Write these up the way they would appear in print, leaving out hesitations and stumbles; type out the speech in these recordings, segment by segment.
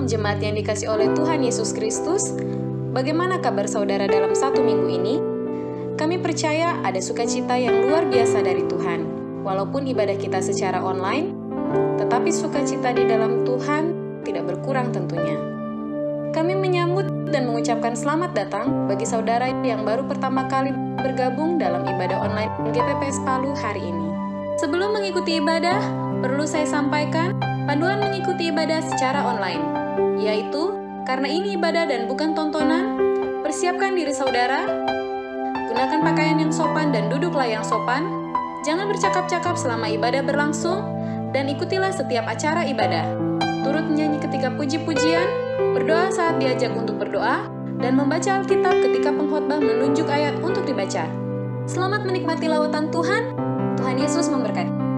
Shalom jemaat yang dikasih oleh Tuhan Yesus Kristus. Bagaimana kabar saudara dalam satu minggu ini? Kami percaya ada sukacita yang luar biasa dari Tuhan. Walaupun ibadah kita secara online, tetapi sukacita di dalam Tuhan tidak berkurang tentunya. Kami menyambut dan mengucapkan selamat datang bagi saudara yang baru pertama kali bergabung dalam ibadah online GPPS Palu hari ini. Sebelum mengikuti ibadah, perlu saya sampaikan panduan mengikuti ibadah secara online, yaitu karena ini ibadah dan bukan tontonan, persiapkan diri saudara, gunakan pakaian yang sopan dan duduklah yang sopan, jangan bercakap-cakap selama ibadah berlangsung, dan ikutilah setiap acara ibadah. Turut menyanyi ketika puji-pujian, berdoa saat diajak untuk berdoa, dan membaca Alkitab ketika pengkhotbah menunjuk ayat untuk dibaca. Selamat menikmati lawatan Tuhan. Tuhan Yesus memberkati.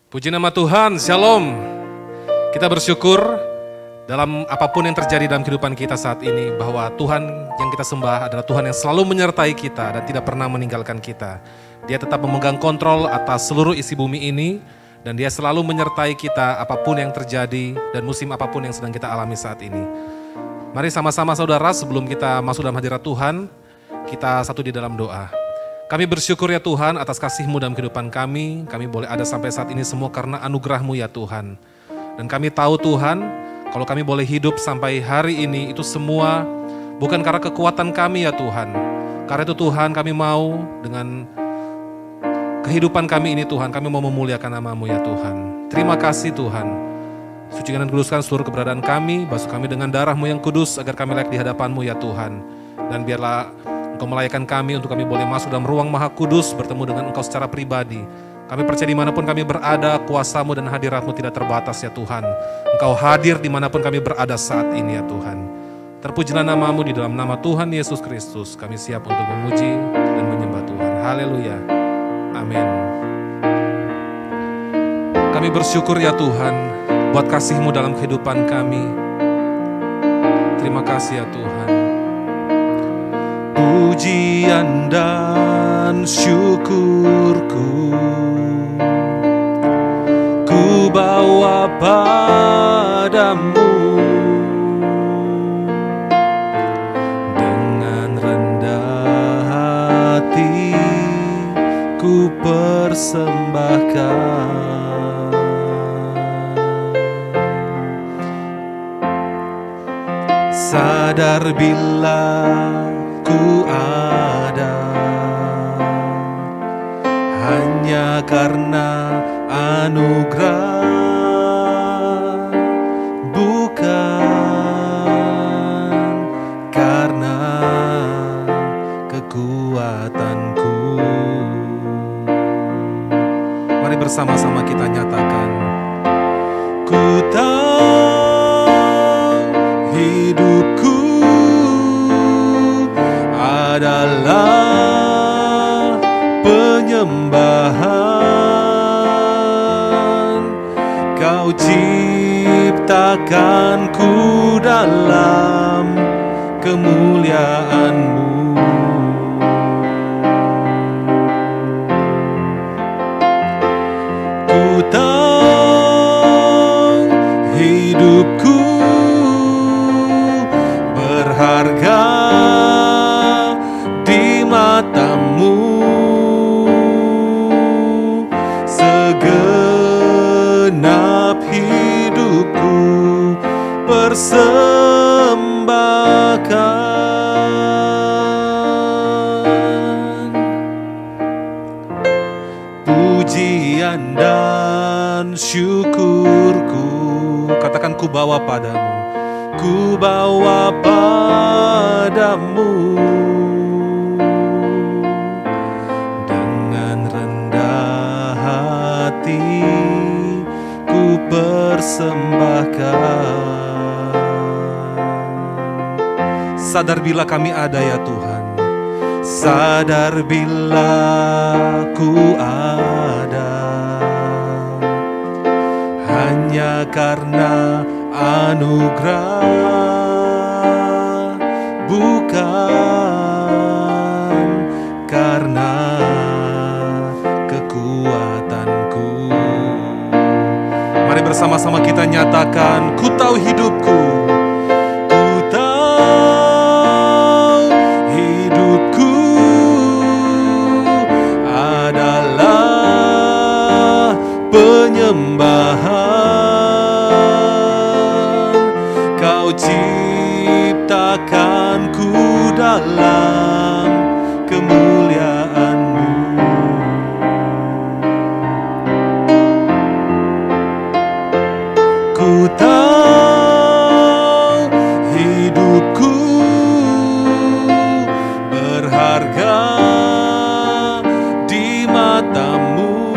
Puji nama Tuhan, Shalom. Kita bersyukur dalam apapun yang terjadi dalam kehidupan kita saat ini, bahwa Tuhan yang kita sembah adalah Tuhan yang selalu menyertai kita dan tidak pernah meninggalkan kita. Dia tetap memegang kontrol atas seluruh isi bumi ini, dan Dia selalu menyertai kita apapun yang terjadi dan musim apapun yang sedang kita alami saat ini. Mari sama-sama saudara, sebelum kita masuk dalam hadirat Tuhan, kita satu di dalam doa. Kami bersyukur ya Tuhan atas kasih-Mu dalam kehidupan kami boleh ada sampai saat ini semua karena anugerah-Mu ya Tuhan. Dan kami tahu Tuhan, kalau kami boleh hidup sampai hari ini, itu semua bukan karena kekuatan kami ya Tuhan. Karena itu Tuhan, kami mau dengan kehidupan kami ini Tuhan, kami mau memuliakan nama-Mu ya Tuhan. Terima kasih Tuhan. Sucikan dan kuduskan seluruh keberadaan kami, basuh kami dengan darah-Mu yang kudus, agar kami layak di hadapan-Mu ya Tuhan. Dan biarlah Engkau melayakkan kami untuk kami boleh masuk dalam ruang maha kudus, bertemu dengan Engkau secara pribadi. Kami percaya dimanapun kami berada, kuasa-Mu dan hadirat-Mu tidak terbatas ya Tuhan. Engkau hadir dimanapun kami berada saat ini ya Tuhan. Terpujilah nama-Mu di dalam nama Tuhan Yesus Kristus. Kami siap untuk memuji dan menyembah Tuhan. Haleluya. Amin. Kami bersyukur ya Tuhan buat kasih-Mu dalam kehidupan kami. Terima kasih ya Tuhan. Pujian dan syukurku ku bawa padamu, dengan rendah hati ku persembahkan. Sadar bila ku ada hanya karena anugerah, bukan karena kekuatanku. Mari bersama-sama kita nyatakan, ku tahu hidupku adalah penyembahan. Kau ciptakanku dalam kemuliaan-Mu. Ku tahu hidupku berharga mata-Mu, segenap hidupku persembahkan. Pujian dan syukurku, katakan ku bawa padamu, ku bawa padamu. Ku persembahkan. Sadar bila kami ada ya Tuhan, sadar bila ku ada hanya karena anugerah, bukan karena kekuatan. bersama-sama kita nyatakan, ku tahu hidupku. Ku tahu hidupku adalah penyembahan. Kau ciptakanku dalam kemuliaan-Mu. Ku tahu hidupku berharga di mata-Mu.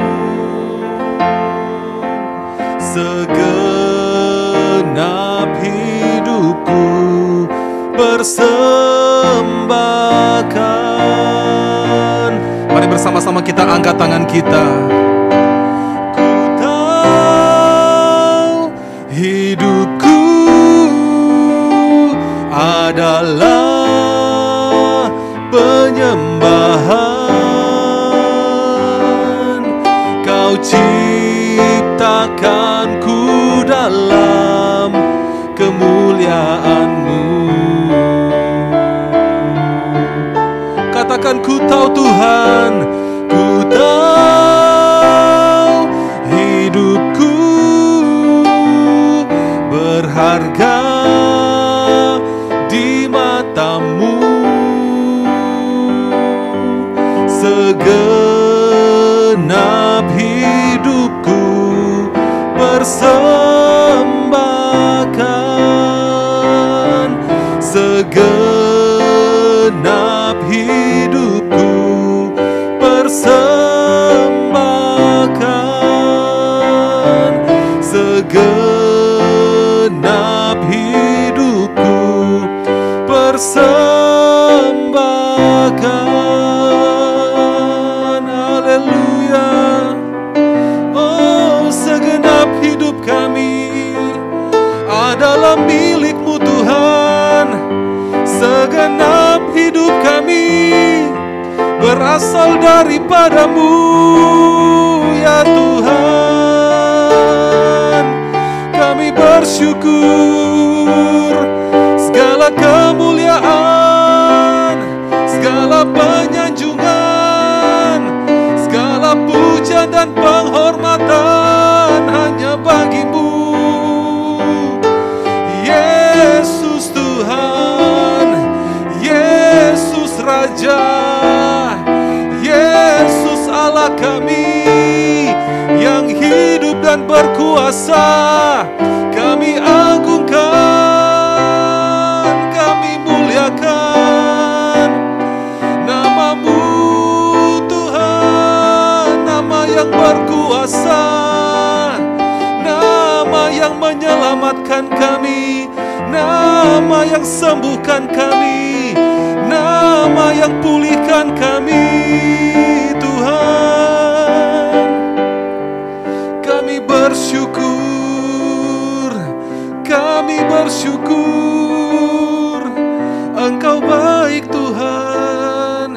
Segenap hidupku persembahkan. Mari bersama-sama kita angkat tangan kita. Ku tahu hidupku adalah penyembahan. Kau ciptakanku dalam kemuliaan-Mu. Katakan, ku tahu Tuhan, ku tahu hidupku berharga di mata-Mu. Segenap hidupku persembahkan. Segenap hidupku persembahkan. Segenap hidupku persembahkan. Haleluya. Oh, segenap hidup kami adalah milik-Mu Tuhan. Segenap hidup kami berasal daripada-Mu, ya Tuhan. Kami bersyukur, segala kemuliaan, segala penyanjungan, segala pujian dan penghormatan hanya bagi-Mu, Yesus Tuhan, Yesus Raja, Yesus Allah kami yang hidup dan berkuasa. Kami agungkan, kami muliakan nama-Mu Tuhan, nama yang berkuasa, nama yang menyelamatkan kami, nama yang sembuhkan kami, nama yang pulihkan kami, Tuhan. Kami bersyukur, kami bersyukur. Engkau baik Tuhan,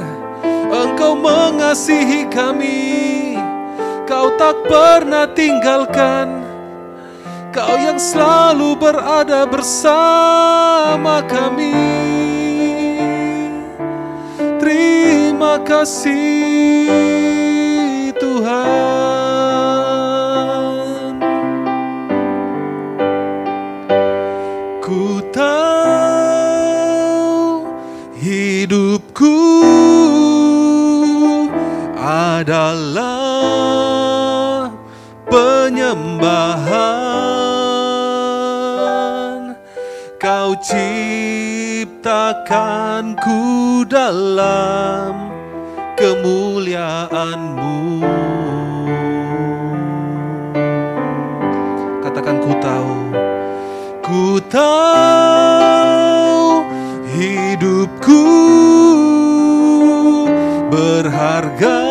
Engkau mengasihi kami, Kau tak pernah tinggalkan, Kau yang selalu berada bersama kami. Terima kasih Tuhan. Ku tahu hidupku adalah penyembahan. Kau ciptakanku dalam kemuliaan-Mu. Katakan, ku tahu. Ku tahu hidupku berharga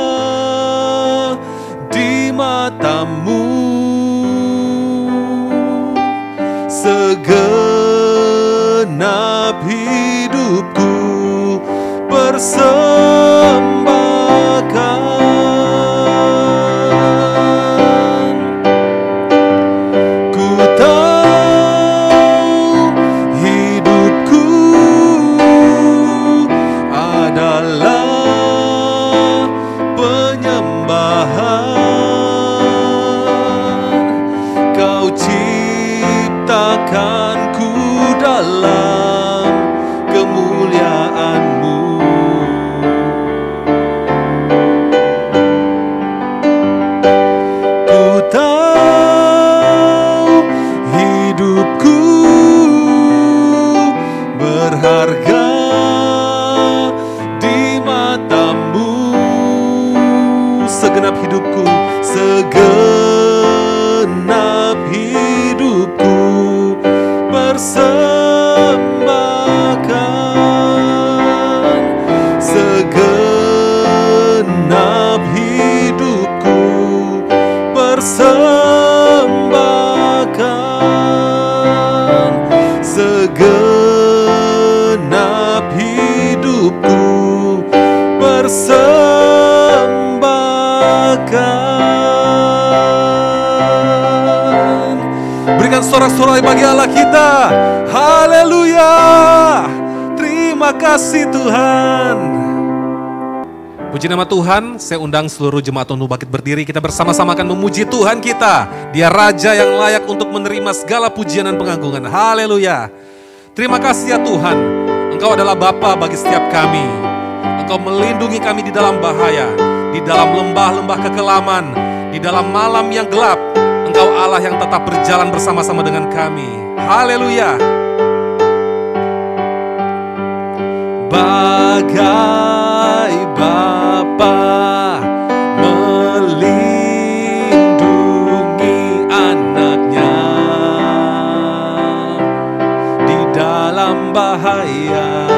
di mata-Mu. Segenap hidupku persembahkan. sorak-sorai bagi Allah kita. Haleluya. Terima kasih Tuhan. Puji nama Tuhan, saya undang seluruh jemaat untuk bangkit berdiri. Kita bersama-sama akan memuji Tuhan kita. Dia Raja yang layak untuk menerima segala pujian dan pengagungan. Haleluya. Terima kasih ya Tuhan. Engkau adalah Bapa bagi setiap kami. Engkau melindungi kami di dalam bahaya, di dalam lembah-lembah kekelaman, di dalam malam yang gelap. Engkau Allah yang tetap berjalan bersama-sama dengan kami. Haleluya. Bagai Bapa melindungi anaknya di dalam bahaya,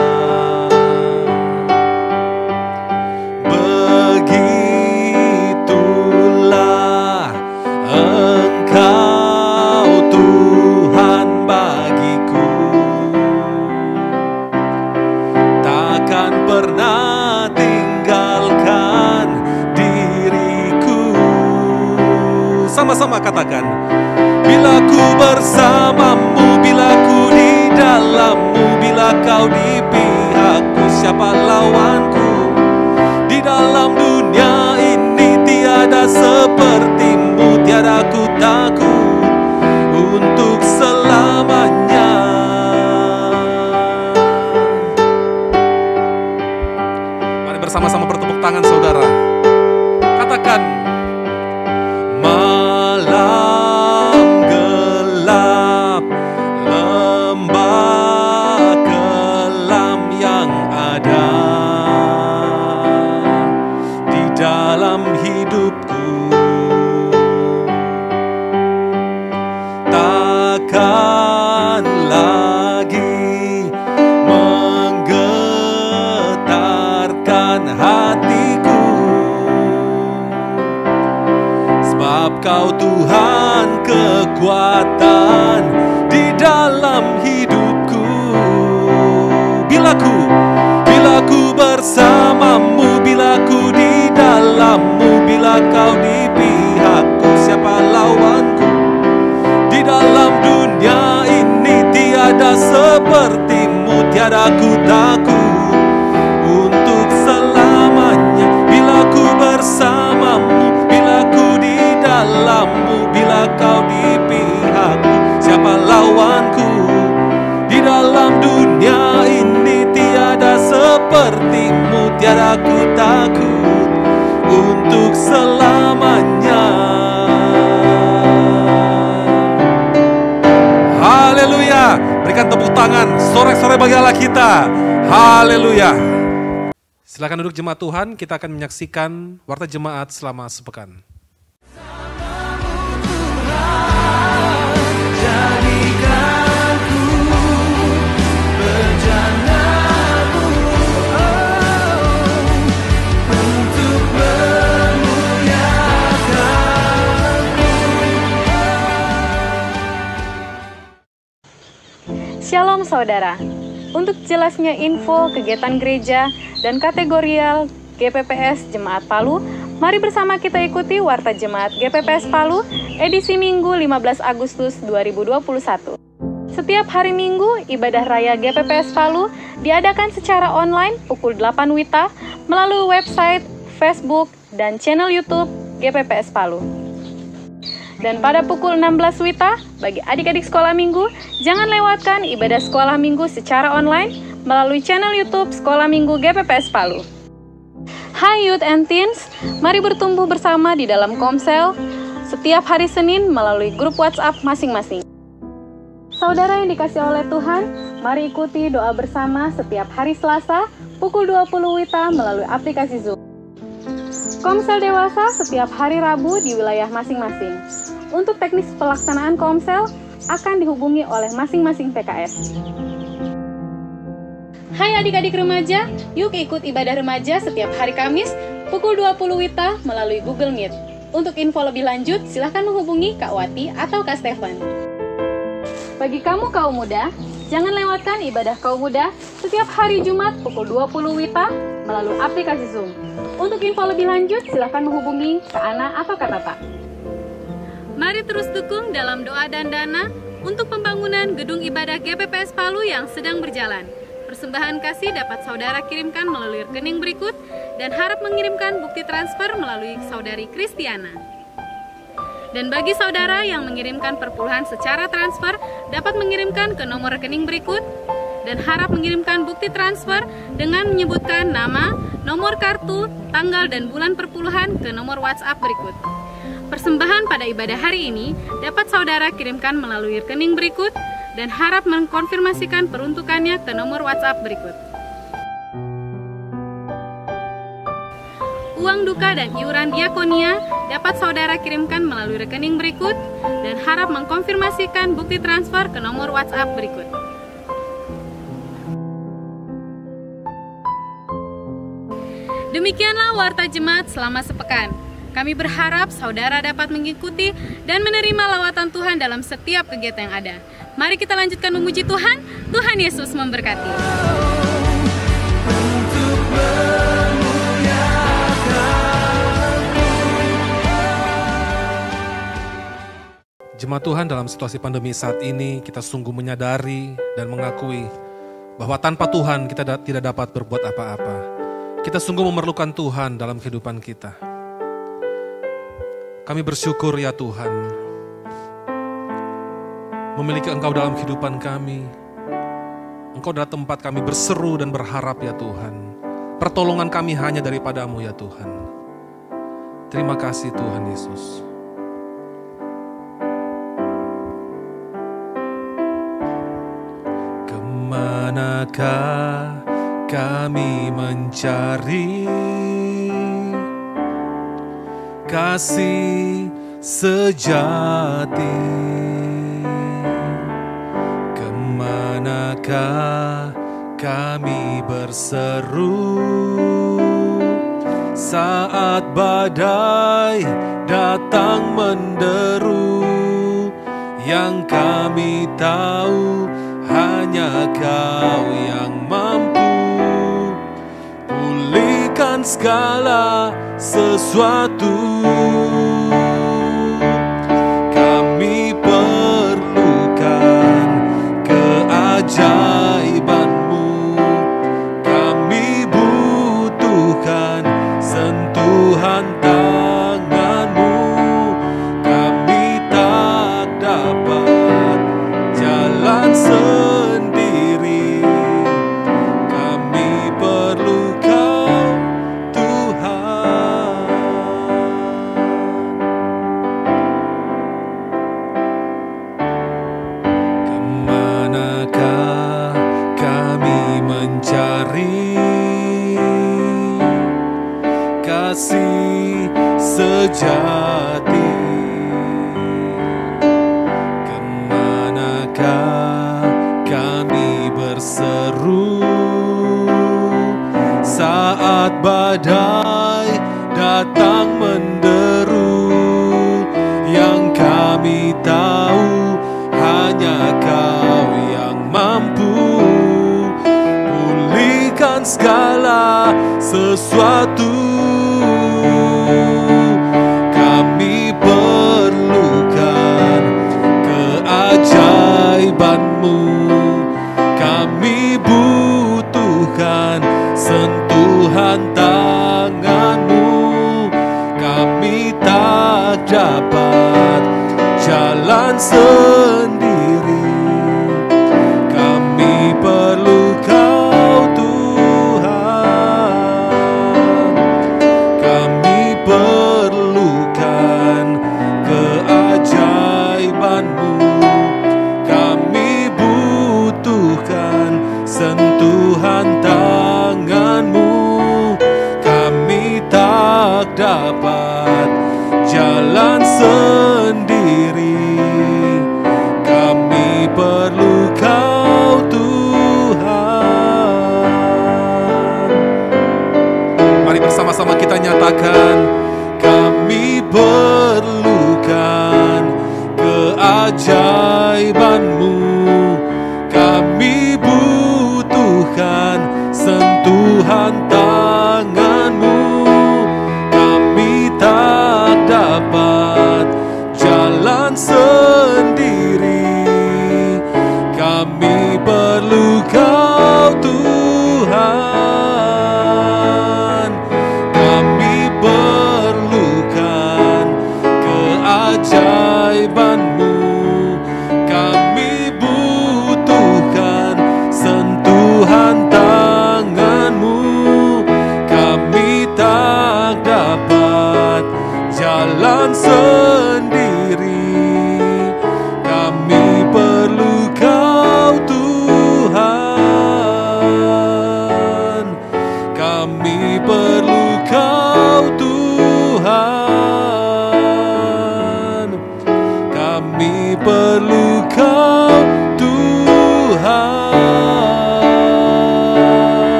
begitulah Engkau Tuhan bagiku. Takkan pernah tinggalkan diriku. Sama-sama katakan, bila ku bersamamu, bila ku di dalammu, bila kau di pihakku, siapa lawanku? Di dalam dunia ini tiada sepertimu, tiada ku takut untuk selamanya. Mari bersama-sama bertepuk tangan saudara. Katakan, malam gelap, lembah kelam yang ada di dalam hidupku, takkan lagi menggetarkan hatiku, sebab Kau Tuhan kekuatan di dalam hidupku. Bila ku bersamamu, bila ku di dalammu, bila Kau di pihakku, siapa lawanku? Di dalam dunia ini tiada sepertimu, tiada ku takut untuk selamanya. Bila ku bersamamu, bila ku di dalammu, bila Kau di pihakku, siapa lawanku? Di dalam dunia ini tiada sepertimu, tiada ku takut untuk selamanya. Haleluya. Berikan tepuk tangan sorak-sorai bagi Allah kita. Haleluya. Silakan duduk jemaat Tuhan, kita akan menyaksikan warta jemaat selama sepekan. Shalom saudara, untuk jelasnya info kegiatan gereja dan kategorial GPPS Jemaat Palu, mari bersama kita ikuti Warta Jemaat GPPS Palu edisi Minggu 15 Agustus 2021. Setiap hari Minggu, ibadah raya GPPS Palu diadakan secara online pukul 8 WITA melalui website, Facebook, dan channel YouTube GPPS Palu. Dan pada pukul 16 WITA, bagi adik-adik sekolah minggu, jangan lewatkan ibadah sekolah minggu secara online melalui channel YouTube Sekolah Minggu GPPS Palu. Hai Youth and Teens, mari bertumbuh bersama di dalam Komsel setiap hari Senin melalui grup WhatsApp masing-masing. Saudara yang dikasih oleh Tuhan, mari ikuti doa bersama setiap hari Selasa pukul 20 WITA melalui aplikasi Zoom. Komsel dewasa setiap hari Rabu di wilayah masing-masing. Untuk teknis pelaksanaan Komsel akan dihubungi oleh masing-masing PKS. Hai adik-adik remaja, yuk ikut ibadah remaja setiap hari Kamis pukul 20 WITA melalui Google Meet. Untuk info lebih lanjut, silahkan menghubungi Kak Wati atau Kak Stefan. Bagi kamu kaum muda, jangan lewatkan ibadah kaum muda setiap hari Jumat pukul 20 WITA melalui aplikasi Zoom. Untuk info lebih lanjut, silahkan menghubungi Kak Ana atau Kak Tata. Mari terus dukung dalam doa dan dana untuk pembangunan gedung ibadah GPPS Palu yang sedang berjalan. Persembahan kasih dapat saudara kirimkan melalui rekening berikut dan harap mengirimkan bukti transfer melalui saudari Kristiana. Dan bagi saudara yang mengirimkan perpuluhan secara transfer dapat mengirimkan ke nomor rekening berikut dan harap mengirimkan bukti transfer dengan menyebutkan nama, nomor kartu, tanggal dan bulan perpuluhan ke nomor WhatsApp berikut. Persembahan pada ibadah hari ini dapat saudara kirimkan melalui rekening berikut dan harap mengkonfirmasikan peruntukannya ke nomor WhatsApp berikut. Uang duka dan iuran diakonia dapat saudara kirimkan melalui rekening berikut dan harap mengkonfirmasikan bukti transfer ke nomor WhatsApp berikut. Demikianlah Warta Jemaat selama sepekan. Kami berharap saudara dapat mengikuti dan menerima lawatan Tuhan dalam setiap kegiatan yang ada. Mari kita lanjutkan memuji Tuhan. Tuhan Yesus memberkati. Jemaat Tuhan, dalam situasi pandemi saat ini kita sungguh menyadari dan mengakui bahwa tanpa Tuhan kita tidak dapat berbuat apa-apa. Kita sungguh memerlukan Tuhan dalam kehidupan kita. Kami bersyukur ya Tuhan, memiliki Engkau dalam kehidupan kami. Engkau adalah tempat kami berseru dan berharap ya Tuhan. Pertolongan kami hanya daripada-Mu ya Tuhan. Terima kasih Tuhan Yesus. Kemanakah kami mencari kasih sejati? Kemanakah kami berseru saat badai datang menderu? Yang kami tahu hanya Kau yang mampu pulihkan segala sesuatu. Kami perlukan keajaiban-Mu. Kami butuhkan sentuhan tangan-Mu. Kami tak dapat jalan sendiri. Kami perlu Kau Tuhan. Kemanakah kami mencari kasih sejati? Kemanakah kami berseru saat badai datang menderu? Yang kami tahu hanya Kau yang mampu pulihkan segala sesuatu. Kami perlukan keajaiban-Mu. Kami butuhkan sentuhan tangan-Mu. Kami tak dapat jalan sendiri. Kami perlu Kau Tuhan. Kami perlukan keajaiban-Mu. Kami butuhkan sentuhan tangan-Mu. Kami tak dapat jalan sendiri. Kami perlu Kau Tuhan. Mari bersama-sama kita nyatakan, kami perlukan keajaiban-Mu. Kami butuhkan sentuhan tangan-Mu. Kami tak dapat jalan sendiri.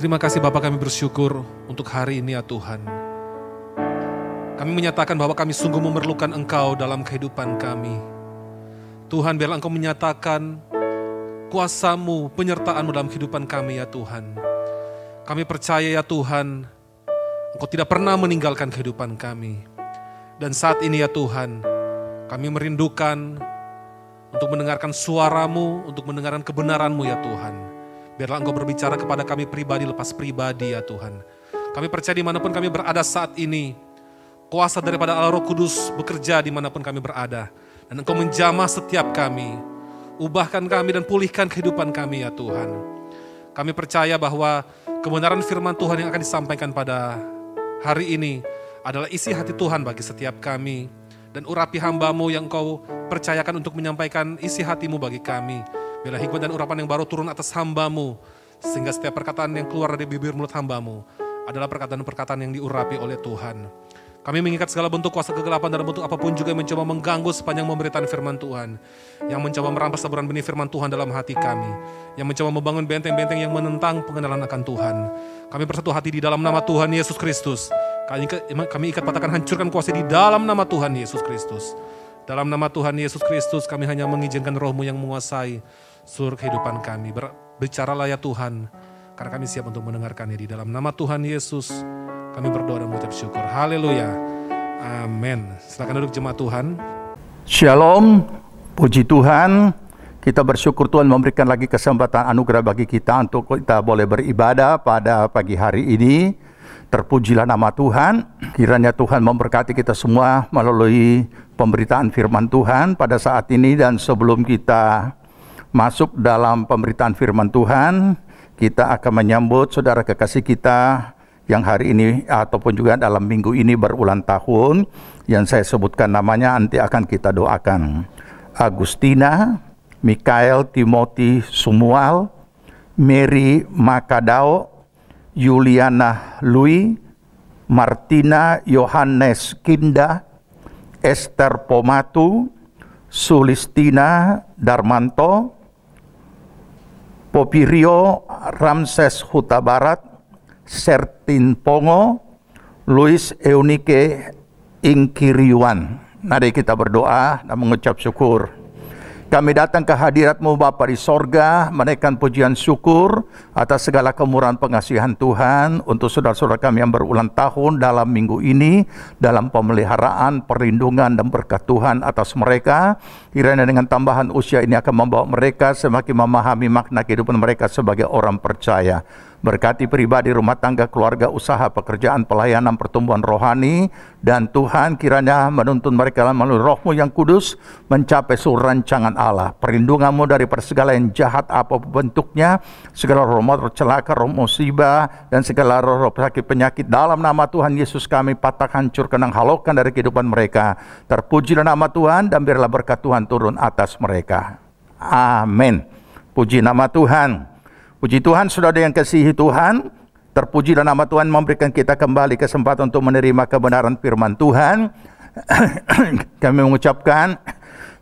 Terima kasih Bapa, kami bersyukur untuk hari ini ya Tuhan. Kami menyatakan bahwa kami sungguh memerlukan Engkau dalam kehidupan kami. Tuhan, biarlah Engkau menyatakan kuasa-Mu, penyertaan-Mu dalam kehidupan kami ya Tuhan. Kami percaya ya Tuhan, Engkau tidak pernah meninggalkan kehidupan kami. Dan saat ini ya Tuhan, kami merindukan untuk mendengarkan suara-Mu, untuk mendengarkan kebenaran-Mu ya Tuhan. Biarlah Engkau berbicara kepada kami pribadi lepas pribadi ya Tuhan. Kami percaya dimanapun kami berada saat ini, kuasa daripada Allah Roh Kudus bekerja dimanapun kami berada. Dan Engkau menjamah setiap kami, ubahkan kami dan pulihkan kehidupan kami ya Tuhan. Kami percaya bahwa kebenaran firman Tuhan yang akan disampaikan pada hari ini adalah isi hati Tuhan bagi setiap kami. Dan urapi hamba-Mu yang Engkau percayakan untuk menyampaikan isi hati-Mu bagi kami. Biarlah hikmat dan urapan yang baru turun atas hamba-Mu, sehingga setiap perkataan yang keluar dari bibir mulut hamba-Mu adalah perkataan-perkataan yang diurapi oleh Tuhan. Kami mengikat segala bentuk kuasa kegelapan dalam bentuk apapun juga yang mencoba mengganggu sepanjang pemberitaan firman Tuhan. Yang mencoba merampas taburan benih firman Tuhan dalam hati kami. Yang mencoba membangun benteng-benteng yang menentang pengenalan akan Tuhan. Kami bersatu hati di dalam nama Tuhan Yesus Kristus. Kami ikat patahkan hancurkan kuasa di dalam nama Tuhan Yesus Kristus. Dalam nama Tuhan Yesus Kristus kami hanya mengizinkan Roh-Mu yang menguasai seluruh kehidupan kami. Bicaralah ya Tuhan, karena kami siap untuk mendengarkannya. Di dalam nama Tuhan Yesus kami berdoa dan mengucap syukur. Haleluya. Amin. Silakan duduk jemaat Tuhan. Shalom. Puji Tuhan. Kita bersyukur Tuhan memberikan lagi kesempatan anugerah bagi kita untuk kita boleh beribadah pada pagi hari ini. Terpujilah nama Tuhan. Kiranya Tuhan memberkati kita semua melalui pemberitaan firman Tuhan pada saat ini. Dan sebelum kita masuk dalam pemberitaan firman Tuhan, kita akan menyambut saudara kekasih kita yang hari ini ataupun juga dalam minggu ini berulang tahun, yang saya sebutkan namanya, nanti akan kita doakan. Agustina, Mikael Timothy Sumual, Mary Makadao, Yuliana Lui, Martina Yohanes Kinda, Esther Pomatu, Sulistina Darmanto, Popirio Ramses Huta Barat, Sertin Pongo, Luis Eunike Ingkiriwan. Mari kita berdoa dan mengucap syukur. Kami datang ke hadirat-Mu Bapa di sorga, menaikkan pujian syukur atas segala kemurahan pengasihan Tuhan untuk saudara-saudara kami yang berulang tahun dalam minggu ini, dalam pemeliharaan, perlindungan dan berkat Tuhan atas mereka. Kiranya dengan tambahan usia ini akan membawa mereka semakin memahami makna kehidupan mereka sebagai orang percaya. Berkati pribadi, rumah tangga, keluarga, usaha, pekerjaan, pelayanan, pertumbuhan rohani. Dan Tuhan kiranya menuntun mereka melalui Roh-Mu yang kudus mencapai seluruh rancangan Allah. Perlindungan-Mu dari segala yang jahat apapun bentuknya, segala roh celaka, roh musibah, dan segala roh sakit penyakit. Dalam nama Tuhan Yesus kami patah, hancurkan dan halaukan dari kehidupan mereka. Terpujilah nama Tuhan dan biarlah berkat Tuhan turun atas mereka. Amin. Puji nama Tuhan. Puji Tuhan, saudara yang kasihi Tuhan, terpujilah nama Tuhan memberikan kita kembali kesempatan untuk menerima kebenaran firman Tuhan. Kami mengucapkan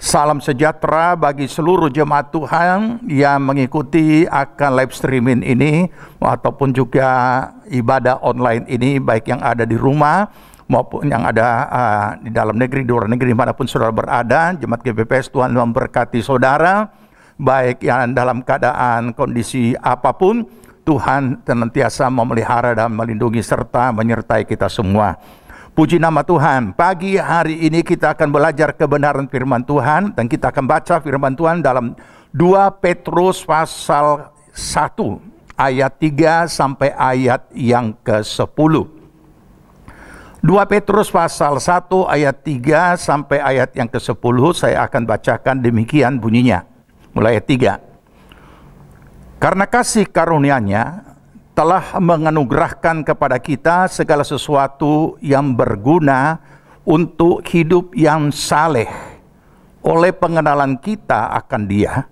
salam sejahtera bagi seluruh jemaat Tuhan yang mengikuti akan live streaming ini, ataupun juga ibadah online ini, baik yang ada di rumah maupun yang ada di dalam negeri, di luar negeri, dimanapun saudara berada. Jemaat GBPS, Tuhan memberkati saudara. Baik yang dalam keadaan kondisi apapun, Tuhan senantiasa memelihara dan melindungi serta menyertai kita semua. Puji nama Tuhan. Pagi hari ini kita akan belajar kebenaran firman Tuhan, dan kita akan baca firman Tuhan dalam 2 Petrus pasal 1 ayat 3 sampai ayat yang ke-10. 2 Petrus pasal 1 ayat 3 sampai ayat yang ke-10 saya akan bacakan, demikian bunyinya. Mulai ayat 3. Karena kasih karunia-Nya telah menganugerahkan kepada kita segala sesuatu yang berguna untuk hidup yang saleh oleh pengenalan kita akan Dia,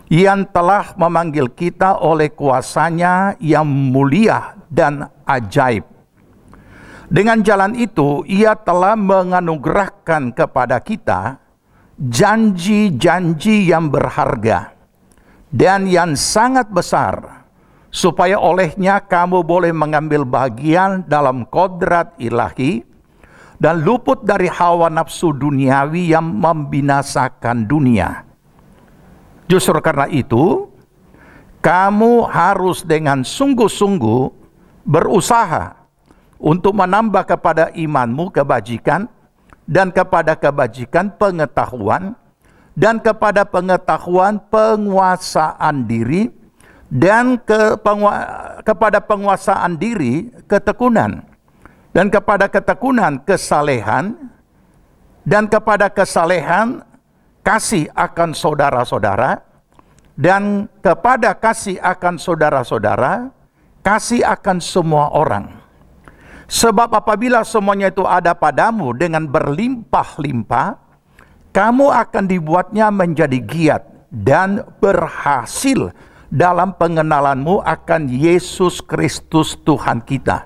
yang telah memanggil kita oleh kuasa-Nya yang mulia dan ajaib. Dengan jalan itu, Ia telah menganugerahkan kepada kita janji-janji yang berharga dan yang sangat besar, supaya olehnya kamu boleh mengambil bagian dalam kodrat ilahi dan luput dari hawa nafsu duniawi yang membinasakan dunia. Justru karena itu, kamu harus dengan sungguh-sungguh berusaha untuk menambah kepada imanmu kebajikan, dan kepada kebajikan pengetahuan, dan kepada pengetahuan penguasaan diri, dan kepada penguasaan diri ketekunan, dan kepada ketekunan kesalehan, dan kepada kesalehan kasih akan saudara-saudara, dan kepada kasih akan saudara-saudara, kasih akan semua orang. Sebab apabila semuanya itu ada padamu dengan berlimpah-limpah, kamu akan dibuatnya menjadi giat dan berhasil dalam pengenalanmu akan Yesus Kristus Tuhan kita.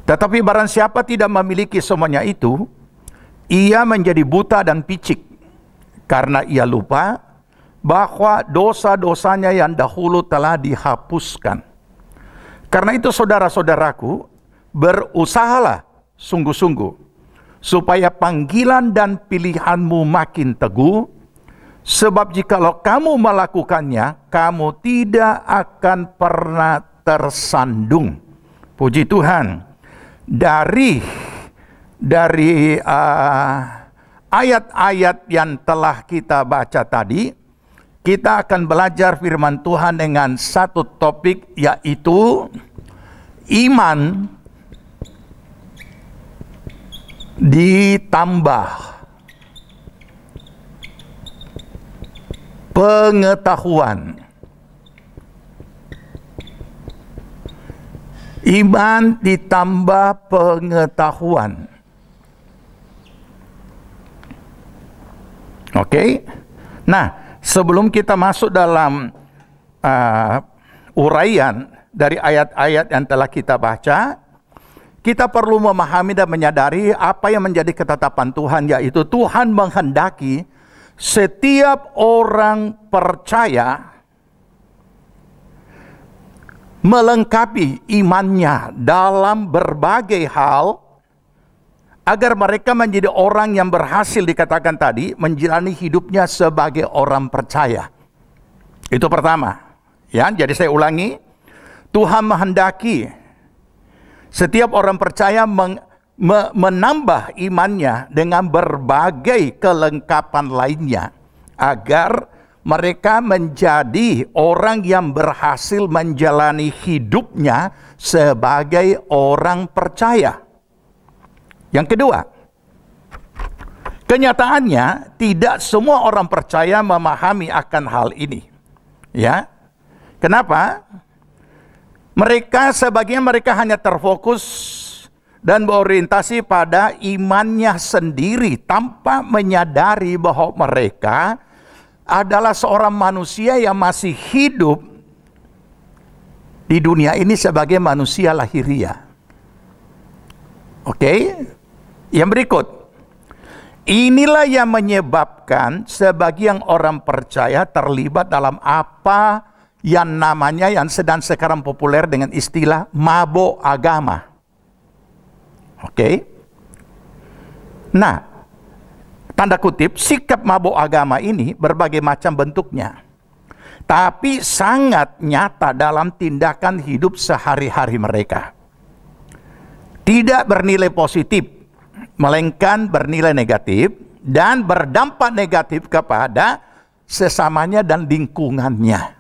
Tetapi barang siapa tidak memiliki semuanya itu, ia menjadi buta dan picik, karena ia lupa bahwa dosa-dosanya yang dahulu telah dihapuskan. Karena itu saudara-saudaraku, berusahalah sungguh-sungguh supaya panggilan dan pilihanmu makin teguh, sebab jikalau kamu melakukannya, kamu tidak akan pernah tersandung. Puji Tuhan. Dari ayat-ayat yang telah kita baca tadi, kita akan belajar firman Tuhan dengan satu topik, yaitu iman ditambah pengetahuan. Iman ditambah pengetahuan. Oke? Nah, sebelum kita masuk dalam uraian dari ayat-ayat yang telah kita baca, kita perlu memahami dan menyadari apa yang menjadi ketetapan Tuhan, yaitu Tuhan menghendaki setiap orang percaya melengkapi imannya dalam berbagai hal, agar mereka menjadi orang yang berhasil, dikatakan tadi, menjalani hidupnya sebagai orang percaya. Itu pertama. Ya, jadi saya ulangi, Tuhan menghendaki setiap orang percaya menambah imannya dengan berbagai kelengkapan lainnya, agar mereka menjadi orang yang berhasil menjalani hidupnya sebagai orang percaya. Yang kedua, kenyataannya tidak semua orang percaya memahami akan hal ini. Ya, kenapa? Sebagian mereka hanya terfokus dan berorientasi pada imannya sendiri tanpa menyadari bahwa mereka adalah seorang manusia yang masih hidup di dunia ini sebagai manusia lahiriah. Oke? Yang berikut. Inilah yang menyebabkan sebagian orang percaya terlibat dalam apa yang namanya, yang sedang sekarang populer dengan istilah mabuk agama. Oke? Nah, tanda kutip, sikap mabuk agama ini berbagai macam bentuknya, tapi sangat nyata dalam tindakan hidup sehari-hari mereka. Tidak bernilai positif, melainkan bernilai negatif dan berdampak negatif kepada sesamanya dan lingkungannya.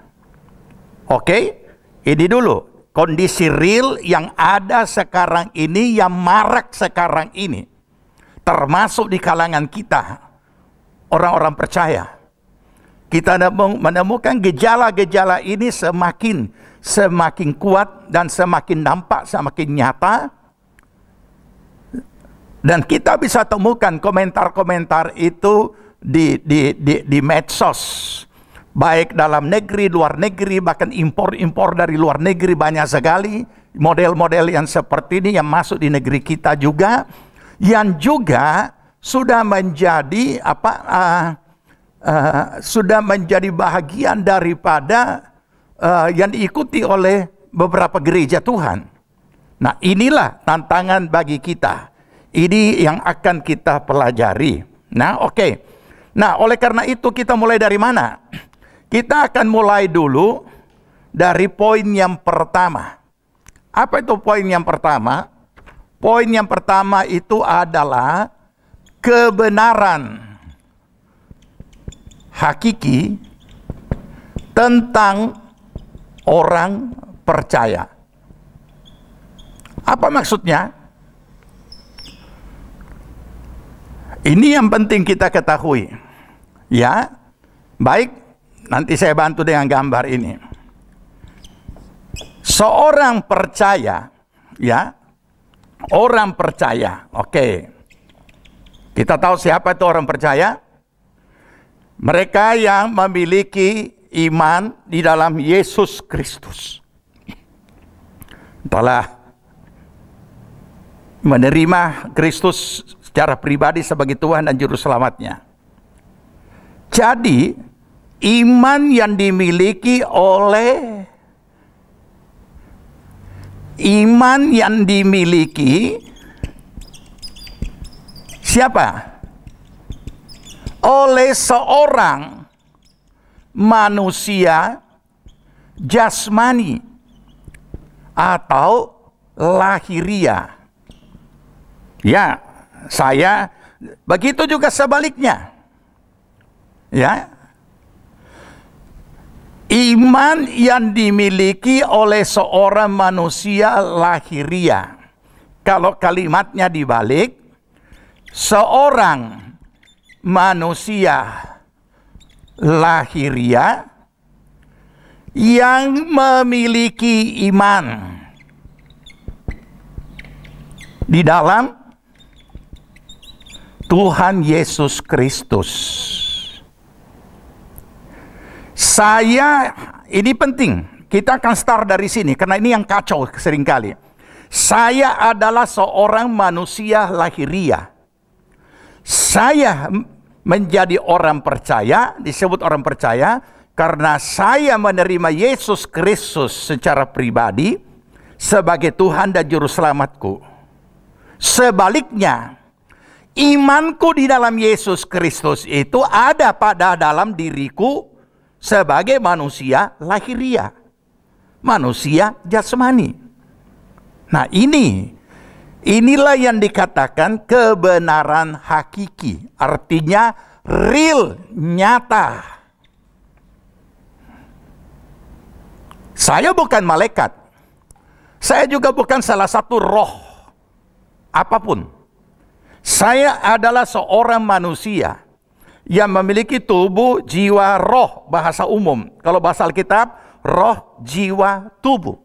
Oke, ini dulu kondisi real yang ada sekarang ini, yang marak sekarang ini, termasuk di kalangan kita, orang-orang percaya. Kita menemukan gejala-gejala ini semakin kuat dan semakin nampak, semakin nyata. Dan kita bisa temukan komentar-komentar itu di medsos, baik dalam negeri, luar negeri, bahkan impor-impor dari luar negeri banyak sekali. Model-model yang seperti ini yang masuk di negeri kita juga, yang juga sudah menjadi sudah menjadi bahagian daripada yang diikuti oleh beberapa gereja Tuhan. Nah, inilah tantangan bagi kita. Ini yang akan kita pelajari. Nah, oke. Nah, oleh karena itu kita mulai dari mana? Kita akan mulai dulu dari poin yang pertama. Apa itu poin yang pertama? Poin yang pertama itu adalah kebenaran hakiki tentang orang percaya. Apa maksudnya? Ini yang penting kita ketahui. Ya, baik, nanti saya bantu dengan gambar ini. Seorang percaya, ya, orang percaya. Oke. Kita tahu siapa itu orang percaya? Mereka yang memiliki iman di dalam Yesus Kristus. Telah menerima Kristus secara pribadi sebagai Tuhan dan Juru Selamatnya. Jadi, iman yang dimiliki siapa? Oleh seorang manusia jasmani atau lahiriah. Ya, begitu juga sebaliknya. Ya. Iman yang dimiliki oleh seorang manusia lahiriah. Kalau kalimatnya dibalik, seorang manusia lahiriah yang memiliki iman di dalam Tuhan Yesus Kristus. Ini penting. Kita akan start dari sini karena ini yang kacau seringkali. Saya adalah seorang manusia lahiriah. Saya menjadi orang percaya, disebut orang percaya karena saya menerima Yesus Kristus secara pribadi sebagai Tuhan dan Juru Selamatku. Sebaliknya, imanku di dalam Yesus Kristus itu ada pada dalam diriku sebagai manusia lahiriah, manusia jasmani. Nah, inilah yang dikatakan kebenaran hakiki, artinya real, nyata. Saya bukan malaikat, saya juga bukan salah satu roh apapun. Saya adalah seorang manusia yang memiliki tubuh, jiwa, roh, bahasa umum. Kalau bahasa Alkitab, roh, jiwa, tubuh.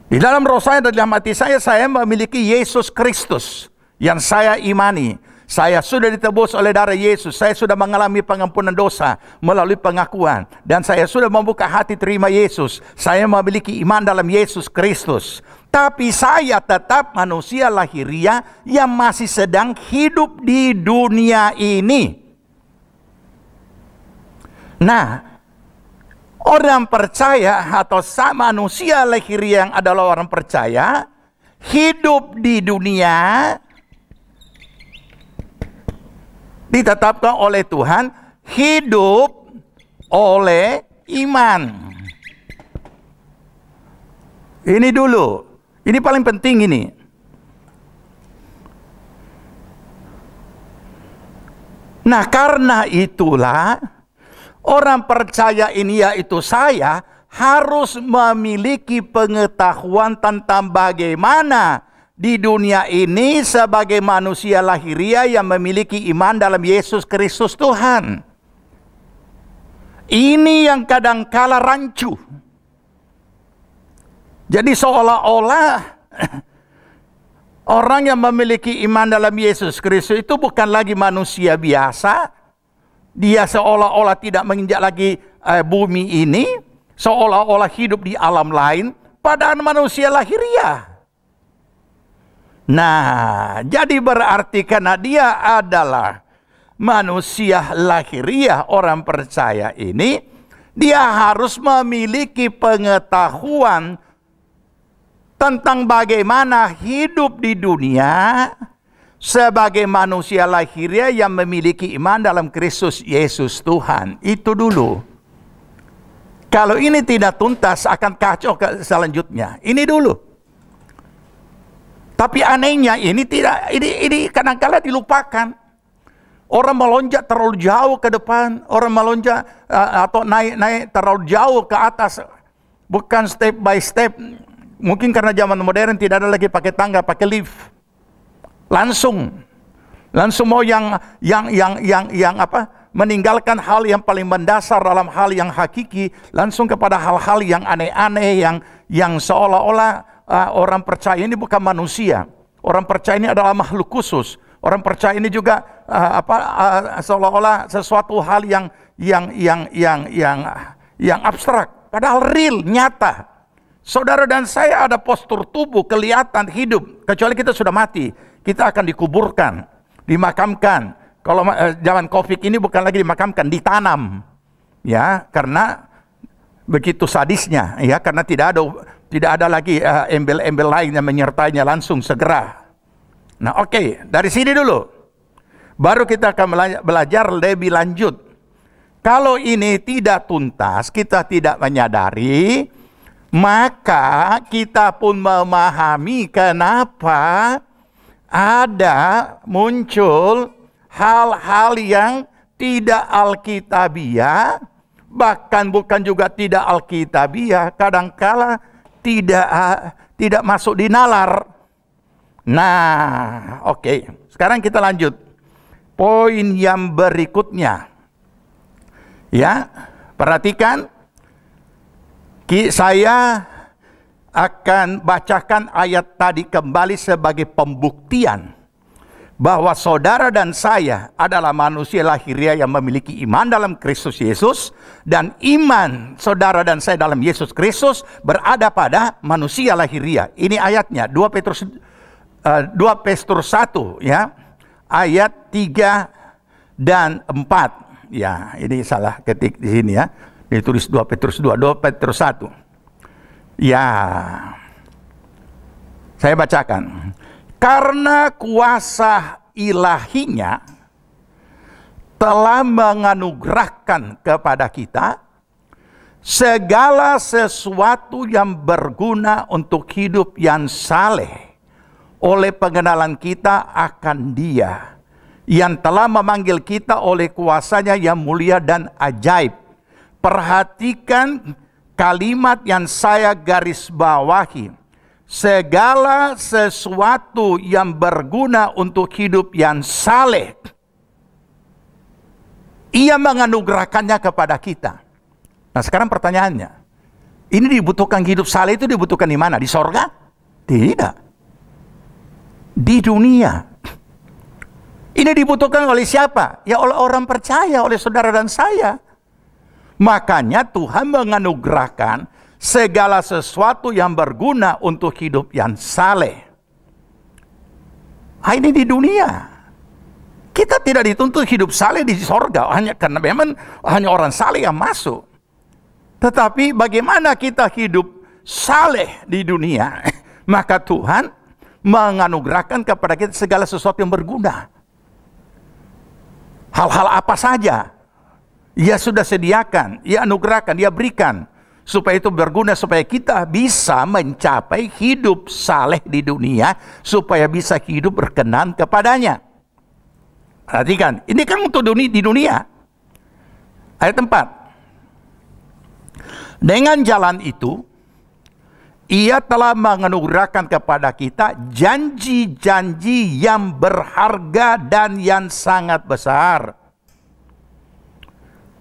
Di dalam roh saya dan dalam hati saya memiliki Yesus Kristus yang saya imani. Saya sudah ditebus oleh darah Yesus. Saya sudah mengalami pengampunan dosa melalui pengakuan. Dan saya sudah membuka hati terima Yesus. Saya memiliki iman dalam Yesus Kristus. Tapi saya tetap manusia lahiriah yang masih sedang hidup di dunia ini. Nah, orang percaya atau manusia lahiriah yang adalah orang percaya, hidup di dunia ditetapkan oleh Tuhan, hidup oleh iman. Ini dulu. Ini paling penting ini. Nah, karena itulah orang percaya ini, yaitu saya, harus memiliki pengetahuan tentang bagaimana di dunia ini sebagai manusia lahiriah yang memiliki iman dalam Yesus Kristus Tuhan. Ini yang kadangkala rancu. Jadi seolah-olah orang yang memiliki iman dalam Yesus Kristus itu bukan lagi manusia biasa. Dia seolah-olah tidak menginjak lagi bumi ini. Seolah-olah hidup di alam lain. Padahal manusia lahiriah. Nah, jadi berarti karena dia adalah manusia lahiriah orang percaya ini, Dia harus memiliki pengetahuan tentang bagaimana hidup di dunia sebagai manusia lahiriah yang memiliki iman dalam Kristus Yesus Tuhan. Itu dulu. Kalau ini tidak tuntas akan kacau ke selanjutnya. Ini dulu. Tapi anehnya ini tidak, ini kadang-kala dilupakan. Orang melonjak terlalu jauh ke depan, orang melonjak atau naik terlalu jauh ke atas, bukan step by step. Mungkin karena zaman modern tidak ada lagi pakai tangga, pakai lift. Langsung mau yang meninggalkan hal yang paling mendasar dalam hal yang hakiki, langsung kepada hal-hal yang aneh-aneh, yang seolah-olah orang percaya ini bukan manusia. Orang percaya ini adalah makhluk khusus. Orang percaya ini juga seolah-olah sesuatu hal yang abstrak, padahal real, nyata. Saudara dan saya ada postur tubuh, kelihatan hidup. Kecuali kita sudah mati, kita akan dikuburkan, dimakamkan. Kalau zaman Covid ini bukan lagi dimakamkan, ditanam, ya, karena begitu sadisnya, ya, karena tidak ada lagi embel-embel lain yang menyertainya langsung segera. Nah, oke, dari sini dulu, baru kita akan belajar lebih lanjut. Kalau ini tidak tuntas, kita tidak menyadari, maka kita pun memahami kenapa ada muncul hal-hal yang tidak alkitabiah, bahkan bukan juga tidak alkitabiah, kadangkala tidak masuk di nalar. Nah, oke. Sekarang kita lanjut. Poin yang berikutnya. Ya, perhatikan. Saya akan bacakan ayat tadi kembali sebagai pembuktian bahwa saudara dan saya adalah manusia lahiriah yang memiliki iman dalam Kristus Yesus, dan iman saudara dan saya dalam Yesus Kristus berada pada manusia lahiriah. Ini ayatnya 2 Petrus 1, ya, ayat 3 dan 4. Ya, ini salah ketik di sini, ya. Ditulis 2 Petrus 1. Ya, saya bacakan. Karena kuasa ilahinya telah menganugerahkan kepada kita segala sesuatu yang berguna untuk hidup yang saleh oleh pengenalan kita akan Dia yang telah memanggil kita oleh kuasanya yang mulia dan ajaib. Perhatikan kalimat yang saya garis bawahi. Segala sesuatu yang berguna untuk hidup yang saleh, Ia menganugerahkannya kepada kita. Nah, sekarang pertanyaannya, ini dibutuhkan hidup saleh itu dibutuhkan di mana? Di sorga? Tidak. Di dunia. Ini dibutuhkan oleh siapa? Ya oleh orang percaya, oleh saudara dan saya. Makanya Tuhan menganugerahkan segala sesuatu yang berguna untuk hidup yang saleh. Ini di dunia. Kita tidak dituntut hidup saleh di sorga, hanya karena memang hanya orang saleh yang masuk. Tetapi bagaimana kita hidup saleh di dunia, maka Tuhan menganugerahkan kepada kita segala sesuatu yang berguna. Hal-hal apa saja Ia sudah sediakan, Ia anugerahkan, Ia berikan, supaya itu berguna, supaya kita bisa mencapai hidup saleh di dunia, supaya bisa hidup berkenan kepadanya. Perhatikan, ini kan untuk di dunia. Ayat 4. Dengan jalan itu, Ia telah menganugerahkan kepada kita janji-janji yang berharga dan yang sangat besar,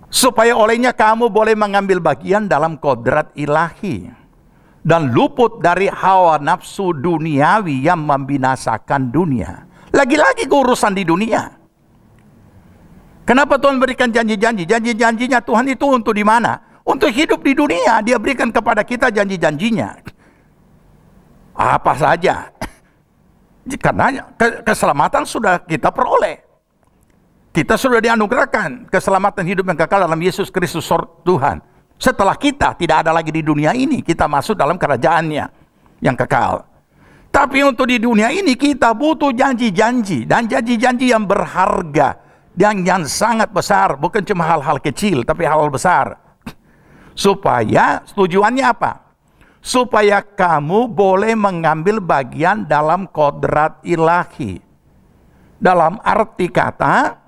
supaya olehnya kamu boleh mengambil bagian dalam kodrat ilahi dan luput dari hawa nafsu duniawi yang membinasakan dunia. Lagi-lagi urusan di dunia. Kenapa Tuhan berikan janji-janji? Janji-janjinya Tuhan itu untuk di mana? Untuk hidup di dunia. Dia berikan kepada kita janji-janjinya. Apa saja. Karena keselamatan sudah kita peroleh. Kita sudah dianugerahkan keselamatan hidup yang kekal dalam Yesus Kristus Tuhan. Setelah kita tidak ada lagi di dunia ini, kita masuk dalam kerajaannya yang kekal. Tapi untuk di dunia ini kita butuh janji-janji, dan janji-janji yang berharga, yang sangat besar, bukan cuma hal-hal kecil, tapi hal-hal besar. Supaya tujuannya apa? Supaya kamu boleh mengambil bagian dalam kodrat ilahi. Dalam arti kata,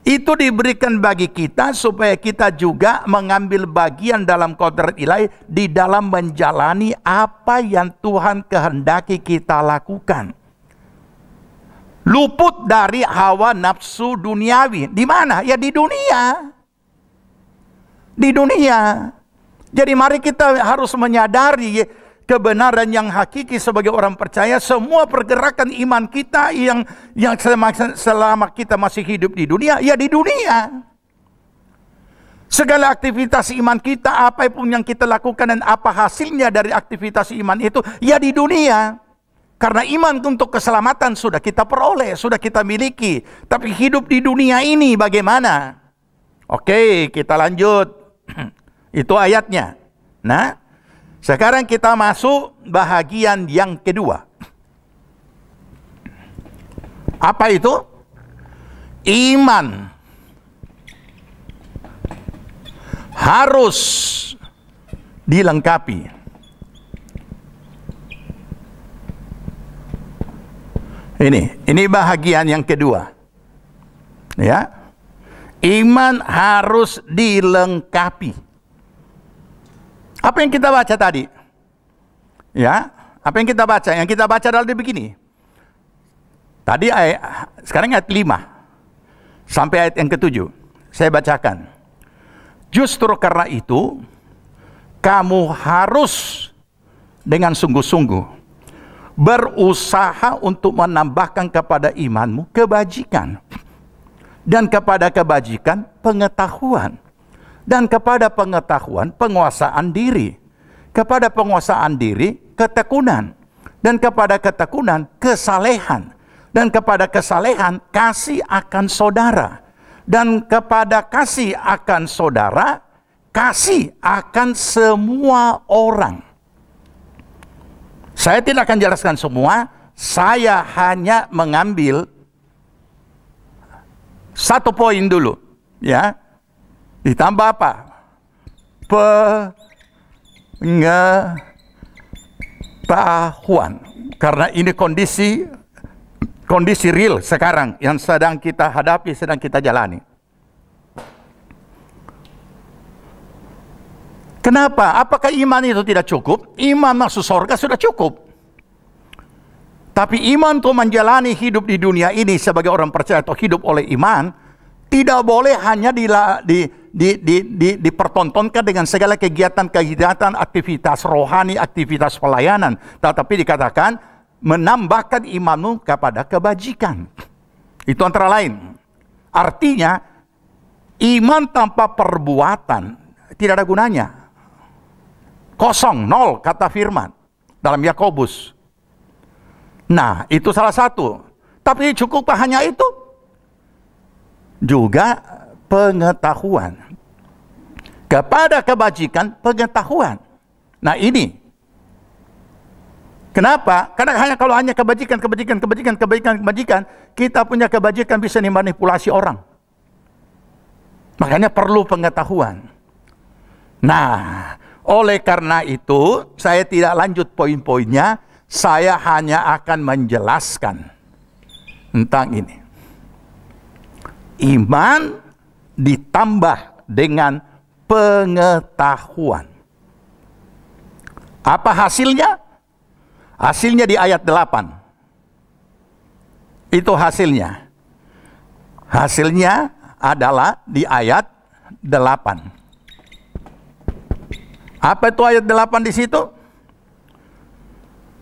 itu diberikan bagi kita supaya kita juga mengambil bagian dalam kodrat ilahi di dalam menjalani apa yang Tuhan kehendaki kita lakukan. Luput dari hawa nafsu duniawi. Di mana? Ya di dunia. Di dunia. Jadi mari kita harus menyadari kebenaran yang hakiki sebagai orang percaya. Semua pergerakan iman kita yang selama kita masih hidup di dunia, ya di dunia. Segala aktivitas iman kita, apapun yang kita lakukan dan apa hasilnya dari aktivitas iman itu, ya di dunia. Karena iman untuk keselamatan sudah kita peroleh, sudah kita miliki. Tapi hidup di dunia ini bagaimana? Oke, kita lanjut. Itu ayatnya. Nah, sekarang kita masuk bahagian yang kedua. Apa itu? Iman harus dilengkapi. Ini bahagian yang kedua. Ya. Iman harus dilengkapi. Apa yang kita baca tadi? Ya, apa yang kita baca? Yang kita baca adalah begini. Tadi sekarang ayat 5 sampai ayat yang ke-7. Saya bacakan. Justru karena itu, kamu harus dengan sungguh-sungguh berusaha untuk menambahkan kepada imanmu kebajikan. Dan kepada kebajikan pengetahuan. Dan kepada pengetahuan penguasaan diri. Kepada penguasaan diri ketekunan. Dan kepada ketekunan kesalehan. Dan kepada kesalehan kasih akan saudara. Dan kepada kasih akan saudara, kasih akan semua orang. Saya tidak akan jelaskan semua. Saya hanya mengambil satu poin dulu, ya. Ditambah apa? Pengetahuan. Karena ini kondisi real sekarang yang sedang kita hadapi, sedang kita jalani. Kenapa? Apakah iman itu tidak cukup? Iman masuk surga sudah cukup. Tapi iman untuk menjalani hidup di dunia ini sebagai orang percaya atau hidup oleh iman, tidak boleh hanya dipertontonkan dengan segala kegiatan-kegiatan, aktivitas rohani, aktivitas pelayanan. Tetapi dikatakan, menambahkan imanmu kepada kebajikan. Itu antara lain. Artinya, iman tanpa perbuatan tidak ada gunanya. Kosong, nol, kata firman dalam Yakobus. Nah, itu salah satu. Tapi cukup hanya itu? Juga pengetahuan. Kepada kebajikan, pengetahuan. Nah, ini. Kenapa? Karena kalau hanya kebajikan, kita punya kebajikan bisa dimanipulasi orang. Makanya perlu pengetahuan. Nah, oleh karena itu, saya tidak lanjut poin-poinnya. Saya hanya akan menjelaskan tentang ini. Iman ditambah dengan pengetahuan. Apa hasilnya? Hasilnya di ayat 8. Itu hasilnya. Hasilnya adalah di ayat 8. Apa itu ayat 8 di situ?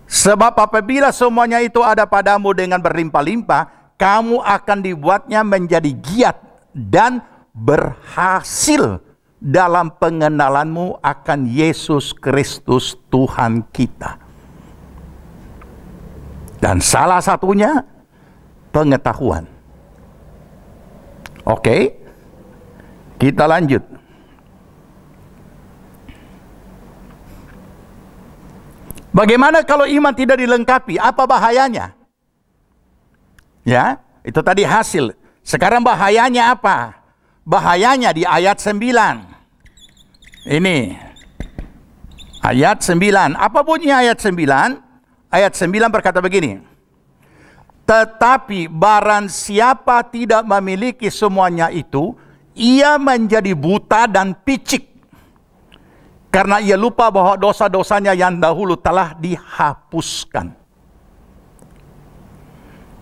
Sebab apabila semuanya itu ada padamu dengan berlimpah-limpah, kamu akan dibuatnya menjadi giat dan berhasil dalam pengenalanmu akan Yesus Kristus Tuhan kita. Dan salah satunya pengetahuan. Oke, kita lanjut. Bagaimana kalau iman tidak dilengkapi? Apa bahayanya? Ya, itu tadi hasil. Sekarang bahayanya apa? Bahayanya di ayat 9. Ini. Ayat 9. Apa bunyi ayat 9? Ayat 9 berkata begini. Tetapi barang siapa tidak memiliki semuanya itu, ia menjadi buta dan picik. Karena ia lupa bahwa dosa-dosanya yang dahulu telah dihapuskan.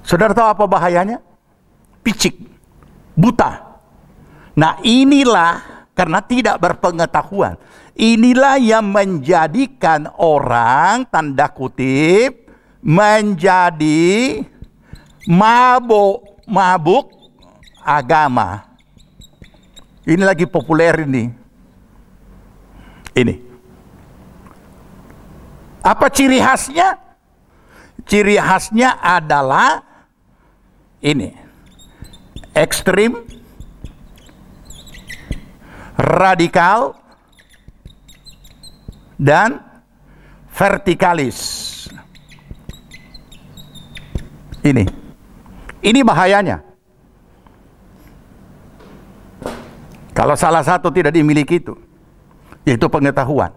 Saudara tahu apa bahayanya? Picik, buta. Nah inilah, karena tidak berpengetahuan, inilah yang menjadikan orang, tanda kutip, menjadi mabuk agama. Ini lagi populer ini. Ini. Apa ciri khasnya? Ciri khasnya adalah ini. Ekstrim, radikal, dan vertikalis. Ini bahayanya. Kalau salah satu tidak dimiliki itu, yaitu pengetahuan.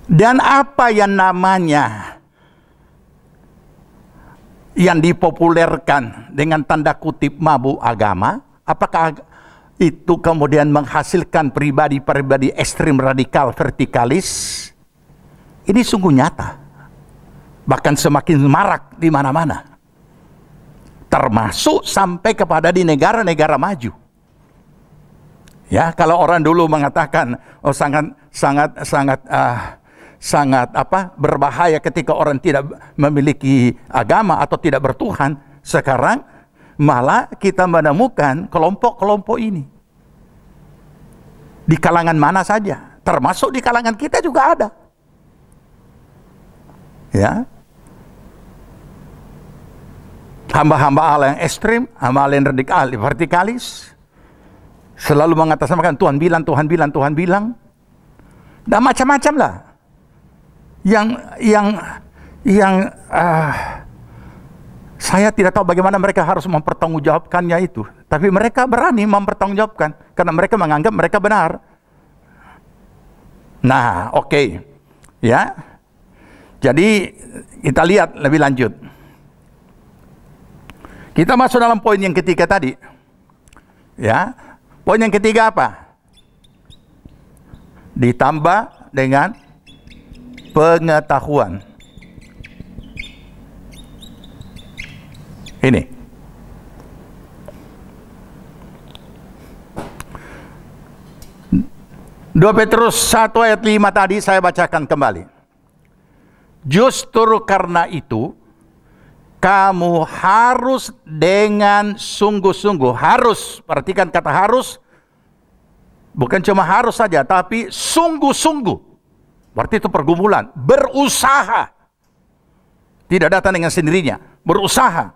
Dan apa yang namanya yang dipopulerkan dengan tanda kutip mabuk agama, apakah itu kemudian menghasilkan pribadi-pribadi ekstrim, radikal, vertikalis? Ini sungguh nyata. Bahkan semakin marak di mana-mana. Termasuk sampai kepada di negara-negara maju. Ya, kalau orang dulu mengatakan oh sangat berbahaya ketika orang tidak memiliki agama atau tidak bertuhan, sekarang malah kita menemukan kelompok-kelompok ini di kalangan mana saja, termasuk di kalangan kita juga ada. Ya, hamba-hamba Allah yang ekstrim, hamba Allah yang radikal, vertikalis, selalu mengatasnamakan Tuhan bilang, Tuhan bilang, Tuhan bilang, dan macam-macam lah. Yang saya tidak tahu bagaimana mereka harus mempertanggungjawabkannya itu. Tapi mereka berani mempertanggungjawabkan karena mereka menganggap mereka benar. Nah, oke. Ya. Jadi kita lihat lebih lanjut. Kita masuk dalam poin yang ketiga tadi. Ya. Poin yang ketiga apa? Ditambah dengan pengetahuan. Ini. Dua Petrus 1 ayat 5 tadi saya bacakan kembali. Justru karena itu, kamu harus dengan sungguh-sungguh, harus, perhatikan kata harus, bukan cuma harus saja, tapi sungguh-sungguh. Berarti itu pergumulan, berusaha. Tidak datang dengan sendirinya, berusaha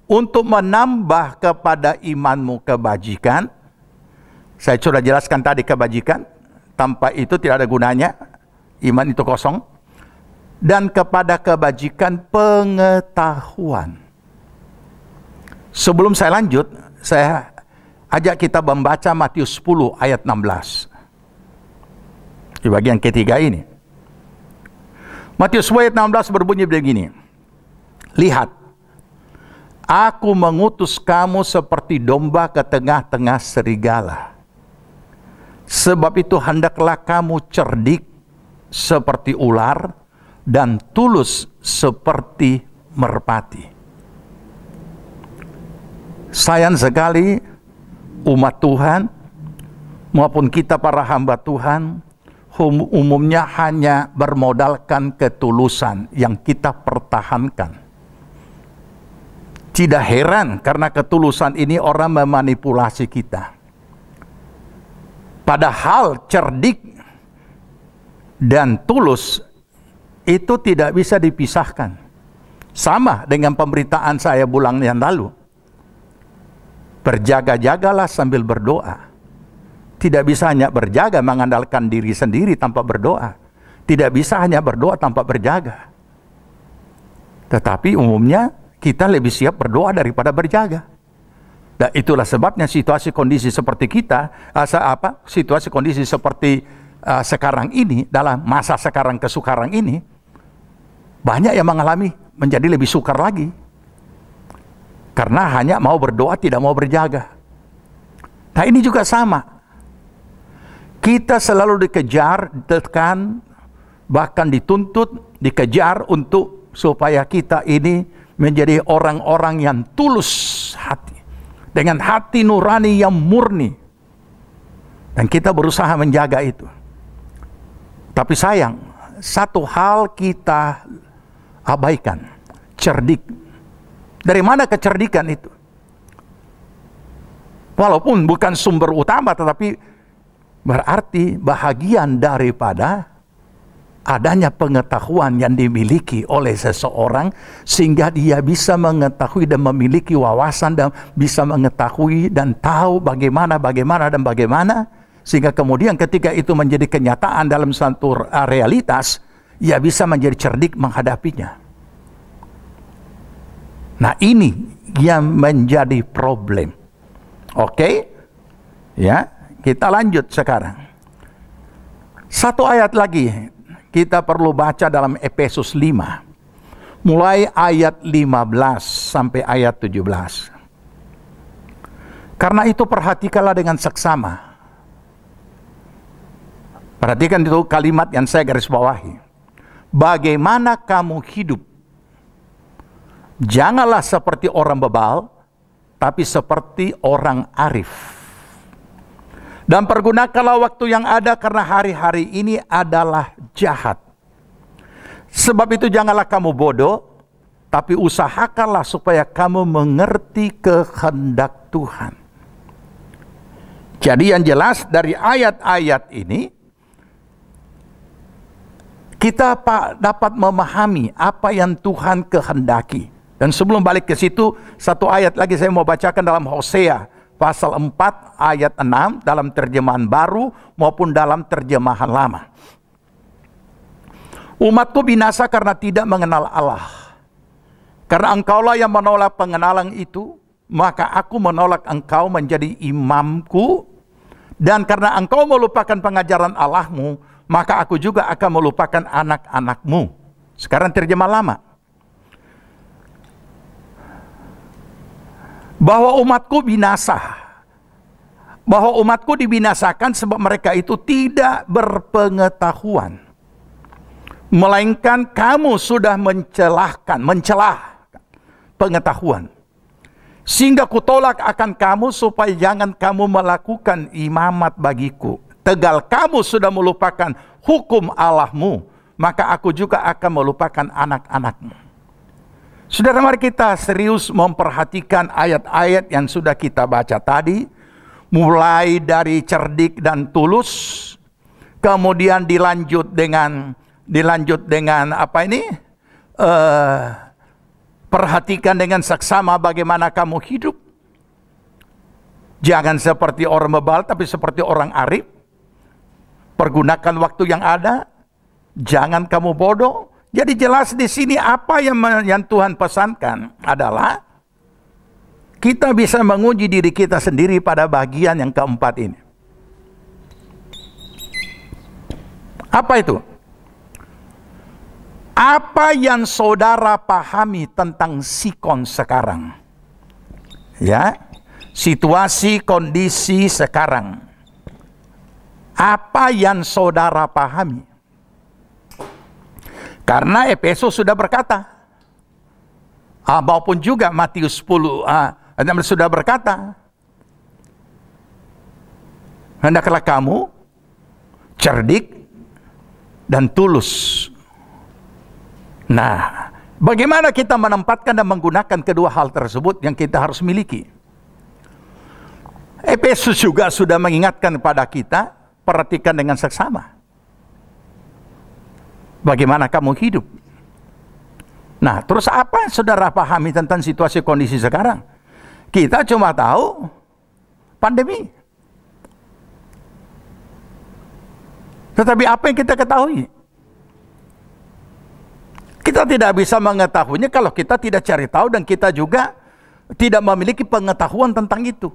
untuk menambah kepada imanmu kebajikan. Saya sudah jelaskan tadi kebajikan, tanpa itu tidak ada gunanya, iman itu kosong. Dan kepada kebajikan pengetahuan. Sebelum saya lanjut, saya ajak kita membaca Matius 10 ayat 16. Di bagian ketiga ini. Matius 10 ayat 16 berbunyi begini. Lihat, aku mengutus kamu seperti domba ke tengah-tengah serigala. Sebab itu hendaklah kamu cerdik seperti ular dan tulus seperti merpati. Sayang sekali umat Tuhan maupun kita para hamba Tuhan umumnya hanya bermodalkan ketulusan yang kita pertahankan. Tidak heran karena ketulusan ini orang memanipulasi kita. Padahal cerdik dan tulus itu tidak bisa dipisahkan. Sama dengan pemberitaan saya bulan yang lalu. Berjaga-jagalah sambil berdoa. Tidak bisa hanya berjaga mengandalkan diri sendiri tanpa berdoa. Tidak bisa hanya berdoa tanpa berjaga. Tetapi umumnya kita lebih siap berdoa daripada berjaga. Dan itulah sebabnya situasi kondisi seperti kita, situasi kondisi seperti sekarang ini, dalam masa sekarang ke sekarang ini, banyak yang mengalami menjadi lebih sukar lagi. Karena hanya mau berdoa, tidak mau berjaga. Nah ini juga sama. Kita selalu dikejar, ditekan, bahkan dituntut, dikejar untuk supaya kita ini menjadi orang-orang yang tulus hati. Dengan hati nurani yang murni. Dan kita berusaha menjaga itu. Tapi sayang, satu hal kita abaikan. Cerdik. Dari mana kecerdikan itu? Walaupun bukan sumber utama, tetapi berarti bahagian daripada adanya pengetahuan yang dimiliki oleh seseorang, sehingga dia bisa mengetahui dan memiliki wawasan dan bisa mengetahui dan tahu bagaimana, sehingga kemudian ketika itu menjadi kenyataan dalam suatu realitas, ia bisa menjadi cerdik menghadapinya. Nah ini yang menjadi problem. Oke? Ya, kita lanjut sekarang. Satu ayat lagi kita perlu baca dalam Efesus 5. Mulai ayat 15 sampai ayat 17. Karena itu perhatikanlah dengan seksama. Perhatikan itu kalimat yang saya garis bawahi. Bagaimana kamu hidup? Janganlah seperti orang bebal, tapi seperti orang arif. Dan pergunakanlah waktu yang ada, karena hari-hari ini adalah jahat. Sebab itu janganlah kamu bodoh, tapi usahakanlah supaya kamu mengerti kehendak Tuhan. Jadi yang jelas dari ayat-ayat ini, kita dapat memahami apa yang Tuhan kehendaki. Dan sebelum balik ke situ, satu ayat lagi saya mau bacakan dalam Hosea pasal 4 ayat 6 dalam terjemahan baru maupun dalam terjemahan lama. Umatku binasa karena tidak mengenal Allah. Karena engkaulah yang menolak pengenalan itu, maka aku menolak engkau menjadi imamku. Dan karena engkau melupakan pengajaran Allahmu, maka aku juga akan melupakan anak-anakmu. Sekarang terjemah lama. Bahwa umatku binasa. Bahwa umatku dibinasakan sebab mereka itu tidak berpengetahuan. Melainkan kamu sudah mencelah pengetahuan. Sehingga kutolak akan kamu supaya jangan kamu melakukan imamat bagiku. Tegal kamu sudah melupakan hukum Allahmu, maka aku juga akan melupakan anak-anakmu. Saudara, mari kita serius memperhatikan ayat-ayat yang sudah kita baca tadi. Mulai dari cerdik dan tulus, kemudian dilanjut dengan apa ini? Perhatikan dengan seksama bagaimana kamu hidup. Jangan seperti orang bebal, tapi seperti orang arif. Pergunakan waktu yang ada. Jangan kamu bodoh. Jadi jelas di sini apa yang Tuhan pesankan adalah kita bisa menguji diri kita sendiri pada bagian yang keempat ini. Apa itu? Apa yang saudara pahami tentang sikon sekarang? Ya, situasi kondisi sekarang. Apa yang saudara pahami? Karena Efesus sudah berkata, maupun juga Matius 10 sudah berkata, hendaklah kamu cerdik dan tulus. Nah, bagaimana kita menempatkan dan menggunakan kedua hal tersebut yang kita harus miliki? Efesus juga sudah mengingatkan kepada kita, perhatikan dengan seksama. Bagaimana kamu hidup? Nah, terus apa yang saudara pahami tentang situasi kondisi sekarang? Kita cuma tahu pandemi. Tetapi apa yang kita ketahui? Kita tidak bisa mengetahuinya kalau kita tidak cari tahu dan kita juga tidak memiliki pengetahuan tentang itu.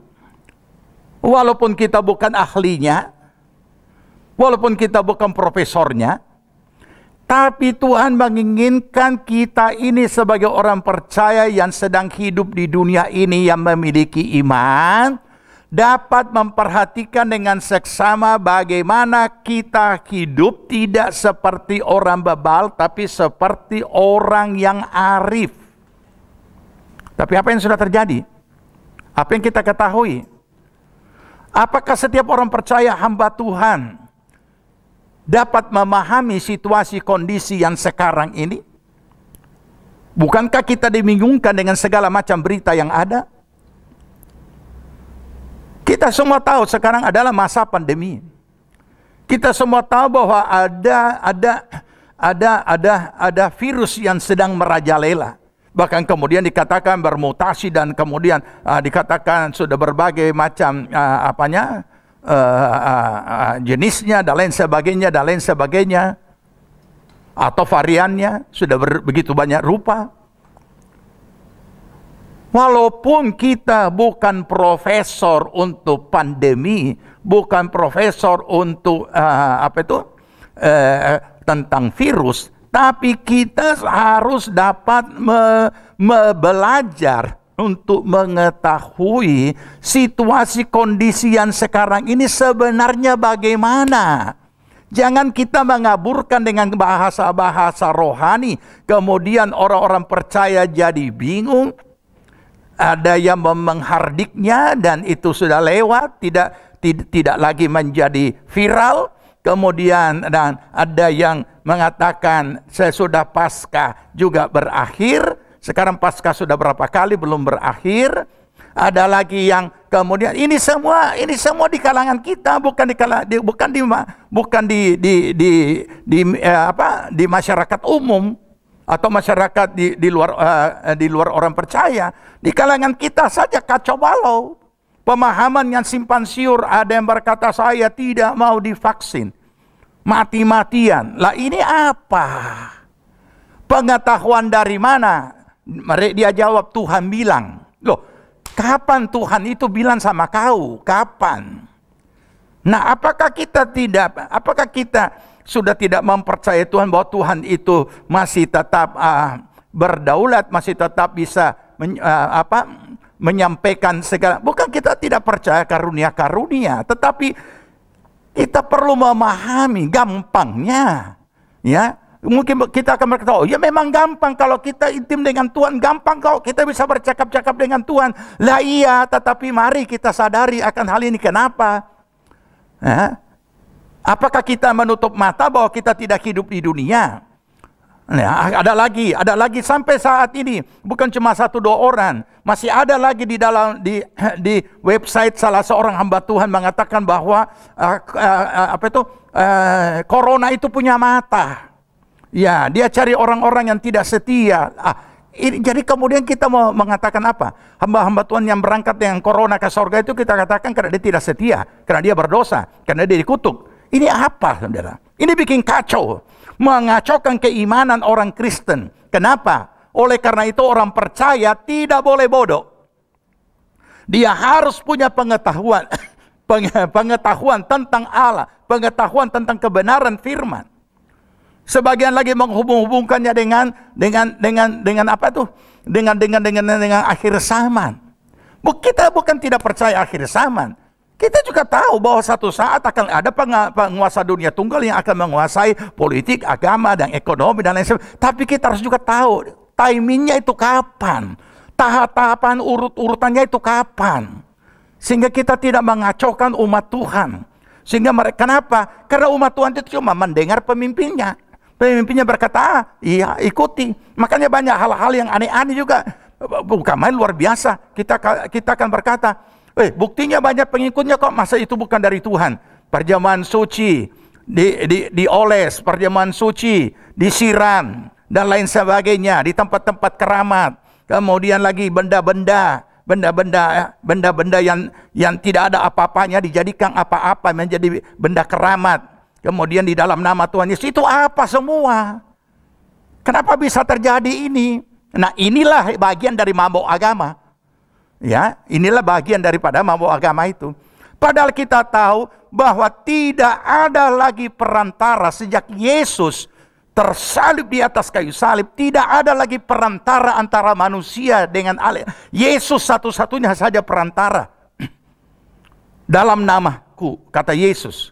Walaupun kita bukan ahlinya, walaupun kita bukan profesornya, tapi Tuhan menginginkan kita ini sebagai orang percaya yang sedang hidup di dunia ini, yang memiliki iman, dapat memperhatikan dengan seksama bagaimana kita hidup tidak seperti orang bebal, tapi seperti orang yang arif. Tapi apa yang sudah terjadi? Apa yang kita ketahui? Apakah setiap orang percaya hamba Tuhan dapat memahami situasi kondisi yang sekarang ini? Bukankah kita dibingungkan dengan segala macam berita yang ada? Kita semua tahu sekarang adalah masa pandemi. Kita semua tahu bahwa ada virus yang sedang merajalela. Bahkan kemudian dikatakan bermutasi dan kemudian dikatakan sudah berbagai macam jenisnya dan lain sebagainya, atau variannya sudah begitu banyak rupa. Walaupun kita bukan profesor untuk pandemi, bukan profesor untuk tentang virus, tapi kita harus dapat belajar untuk mengetahui situasi kondisi yang sekarang ini sebenarnya bagaimana. Jangan kita mengaburkan dengan bahasa-bahasa rohani, kemudian orang-orang percaya jadi bingung. Ada yang menghardiknya dan itu sudah lewat, tidak lagi menjadi viral. Kemudian dan ada yang mengatakan sesudah Paskah juga berakhir. Sekarang Paskah sudah berapa kali belum berakhir. Ada lagi yang kemudian ini semua di kalangan kita, bukan di masyarakat umum atau masyarakat di luar orang percaya. Di kalangan kita saja kacau balau. Pemahaman yang simpang siur, ada yang berkata saya tidak mau divaksin. Mati-matian. Lah ini apa? Pengetahuan dari mana? Dia jawab, Tuhan bilang. Loh, kapan Tuhan itu bilang sama kau? Kapan? Nah, apakah kita sudah tidak mempercayai Tuhan bahwa Tuhan itu masih tetap berdaulat, masih tetap bisa menyampaikan segala. Bukan kita tidak percaya karunia-karunia, tetapi kita perlu memahami gampangnya. Ya, mungkin kita akan berkata, oh ya memang gampang kalau kita intim dengan Tuhan, gampang kok kita bisa bercakap-cakap dengan Tuhan. Lah iya, tetapi mari kita sadari akan hal ini. Kenapa? Apakah kita menutup mata bahwa kita tidak hidup di dunia? Nah, ada lagi sampai saat ini bukan cuma 1-2 orang, masih ada lagi di website salah seorang hamba Tuhan mengatakan bahwa corona itu punya mata. Ya, dia cari orang-orang yang tidak setia. Jadi kemudian kita mau mengatakan apa? Hamba-hamba Tuhan yang berangkat dengan corona ke surga itu kita katakan karena dia tidak setia, karena dia berdosa, karena dia dikutuk. Ini apa, saudara? Ini bikin kacau. Mengacaukan keimanan orang Kristen. Kenapa? Oleh karena itu orang percaya tidak boleh bodoh. Dia harus punya pengetahuan. Pengetahuan tentang Allah. Pengetahuan tentang kebenaran firman. Sebagian lagi menghubung-hubungkannya dengan apa tuh? Dengan akhir zaman. Kita bukan tidak percaya akhir zaman. Kita juga tahu bahwa satu saat akan ada penguasa dunia tunggal yang akan menguasai politik, agama, dan ekonomi, dan lain sebagainya. Tapi kita harus juga tahu timingnya itu kapan. Tahap-tahapan urutannya itu kapan. Sehingga kita tidak mengacaukan umat Tuhan. Sehingga mereka, kenapa? Karena umat Tuhan itu cuma mendengar pemimpinnya. Pemimpinnya berkata, iya ikuti. Makanya banyak hal-hal yang aneh-aneh juga. Bukan main luar biasa. Kita akan berkata, buktinya banyak pengikutnya kok, masa itu bukan dari Tuhan? Perjamuan suci dioles, perjamuan suci disiram dan lain sebagainya di tempat-tempat keramat. Kemudian lagi benda-benda yang tidak ada apa-apanya dijadikan apa-apa menjadi benda keramat. kemudian di dalam nama Tuhan Yesus, itu apa semua? Kenapa bisa terjadi ini? Nah, inilah bagian dari mabuk agama. Ya, inilah bagian daripada mabuk agama itu. Padahal kita tahu bahwa tidak ada lagi perantara sejak Yesus tersalib di atas kayu salib. Tidak ada lagi perantara antara manusia dengan Allah. Yesus satu-satunya saja perantara. Dalam namaku, kata Yesus.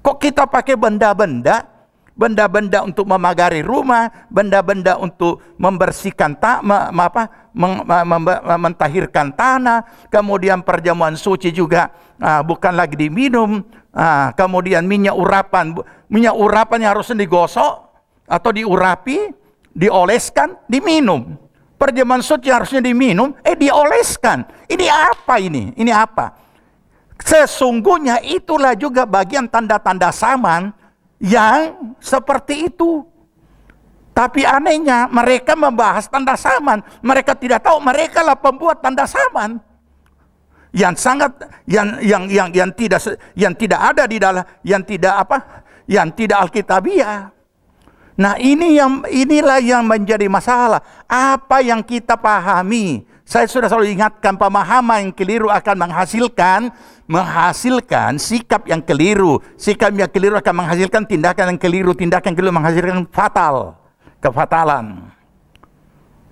Kok kita pakai benda-benda? Benda-benda untuk memagari rumah, benda-benda untuk membersihkan mentahirkan tanah, kemudian perjamuan suci juga bukan lagi diminum, kemudian minyak urapan yang harusnya digosok atau diurapi, dioleskan, diminum. Perjamuan suci harusnya diminum, dioleskan. Ini apa ini? Ini apa? Sesungguhnya itulah juga bagian tanda-tanda zaman yang seperti itu. Tapi anehnya mereka membahas tanda zaman. Mereka tidak tahu mereka lah pembuat tanda zaman. Yang sangat yang tidak ada di dalam, yang tidak alkitabiah. Nah, inilah yang menjadi masalah. Apa yang kita pahami? Saya sudah selalu ingatkan, pemahaman yang keliru akan menghasilkan sikap yang keliru. Sikap yang keliru akan menghasilkan tindakan yang keliru. Tindakan yang keliru menghasilkan kefatalan.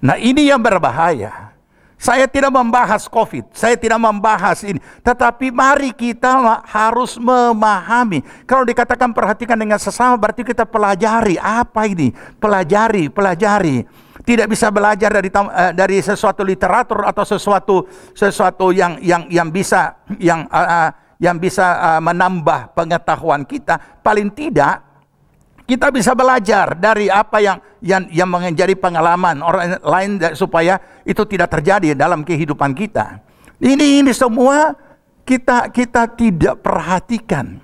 Nah, ini yang berbahaya. Saya tidak membahas COVID, saya tidak membahas ini. Tetapi mari kita harus memahami. Kalau dikatakan perhatikan dengan sesama, berarti kita pelajari. Apa ini? Pelajari. Tidak bisa belajar dari sesuatu literatur atau sesuatu yang bisa menambah pengetahuan kita. Paling tidak kita bisa belajar dari apa yang menjadi pengalaman orang lain supaya itu tidak terjadi dalam kehidupan kita. Ini semua kita tidak perhatikan.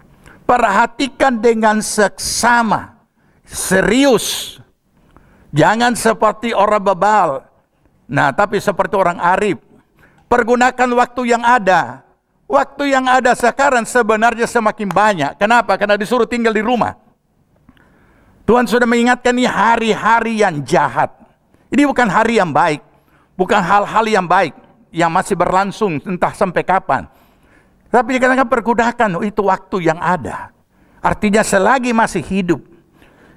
Perhatikan dengan seksama, serius. Jangan seperti orang bebal. Nah, tapi seperti orang arif. Pergunakan waktu yang ada. Waktu yang ada sekarang sebenarnya semakin banyak. Kenapa? Karena disuruh tinggal di rumah. Tuhan sudah mengingatkan ini hari-hari yang jahat. Ini bukan hari yang baik. Bukan hal-hal yang baik. Yang masih berlangsung entah sampai kapan. Tapi dikatakan pergunakan itu waktu yang ada. Artinya selagi masih hidup,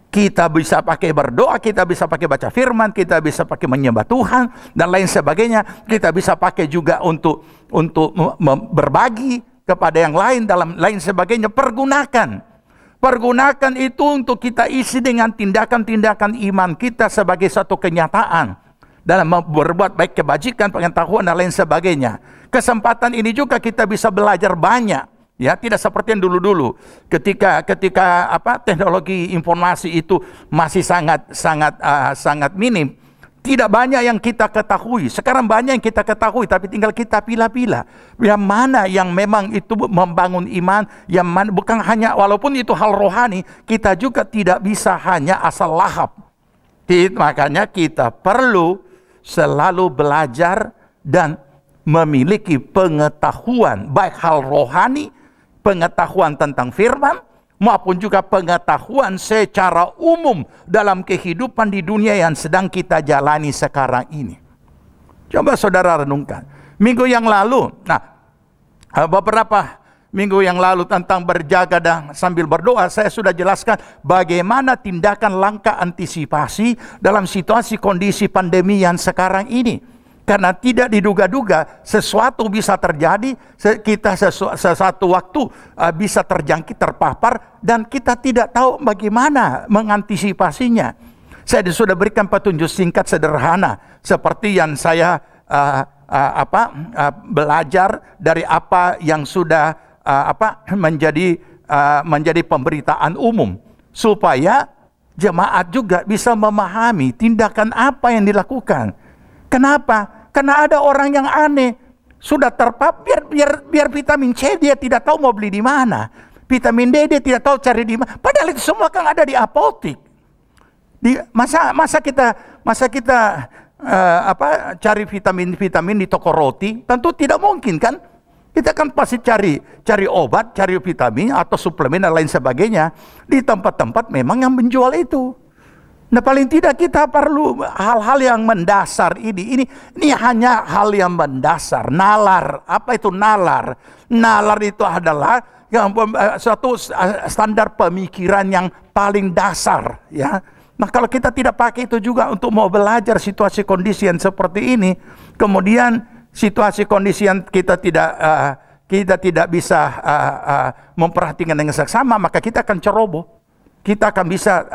kita bisa pakai berdoa, kita bisa pakai baca firman, kita bisa pakai menyembah Tuhan dan lain sebagainya. Kita bisa pakai juga untuk berbagi kepada yang lain dalam lain sebagainya. Pergunakan itu untuk kita isi dengan tindakan-tindakan iman kita sebagai satu kenyataan dalam berbuat baik, kebajikan, pengetahuan dan lain sebagainya. Kesempatan ini juga kita bisa belajar banyak. Ya, tidak seperti yang dulu-dulu ketika teknologi informasi itu masih sangat minim. Tidak banyak yang kita ketahui. Sekarang banyak yang kita ketahui, tapi tinggal kita pilah-pilah. Yang mana yang memang itu membangun iman, yang mana bukan hanya, walaupun itu hal rohani, kita juga tidak bisa hanya asal lahap. Makanya kita perlu selalu belajar dan memiliki pengetahuan, baik hal rohani, pengetahuan tentang firman, maupun juga pengetahuan secara umum dalam kehidupan di dunia yang sedang kita jalani sekarang ini. Coba saudara renungkan. Minggu yang lalu, beberapa minggu yang lalu tentang berjaga dan sambil berdoa, saya sudah jelaskan bagaimana tindakan langkah antisipasi dalam situasi kondisi pandemi yang sekarang ini. Karena tidak diduga-duga sesuatu bisa terjadi, kita sesuatu waktu bisa terjangkit, terpapar, dan kita tidak tahu bagaimana mengantisipasinya. Saya sudah berikan petunjuk singkat sederhana, seperti yang saya belajar dari apa yang sudah menjadi pemberitaan umum, supaya jemaat juga bisa memahami tindakan apa yang dilakukan. Kenapa? Karena ada orang yang aneh, sudah terpapar, biar vitamin C dia tidak tahu mau beli di mana, vitamin D dia tidak tahu cari di mana. Padahal itu semua kan ada di apotik. Masa kita cari vitamin di toko roti? Tentu tidak mungkin kan? Kita kan pasti cari obat, cari vitamin atau suplemen dan lain sebagainya di tempat-tempat memang yang menjual itu. Nah, paling tidak kita perlu hal-hal yang mendasar ini. Ini hanya hal yang mendasar. Nalar, apa itu nalar? Nalar itu adalah suatu standar pemikiran yang paling dasar, ya. Nah, kalau kita tidak pakai itu juga untuk mau belajar situasi kondisi yang seperti ini, kemudian situasi kondisi yang kita tidak bisa memperhatikan dengan seksama, maka kita akan ceroboh. Kita akan bisa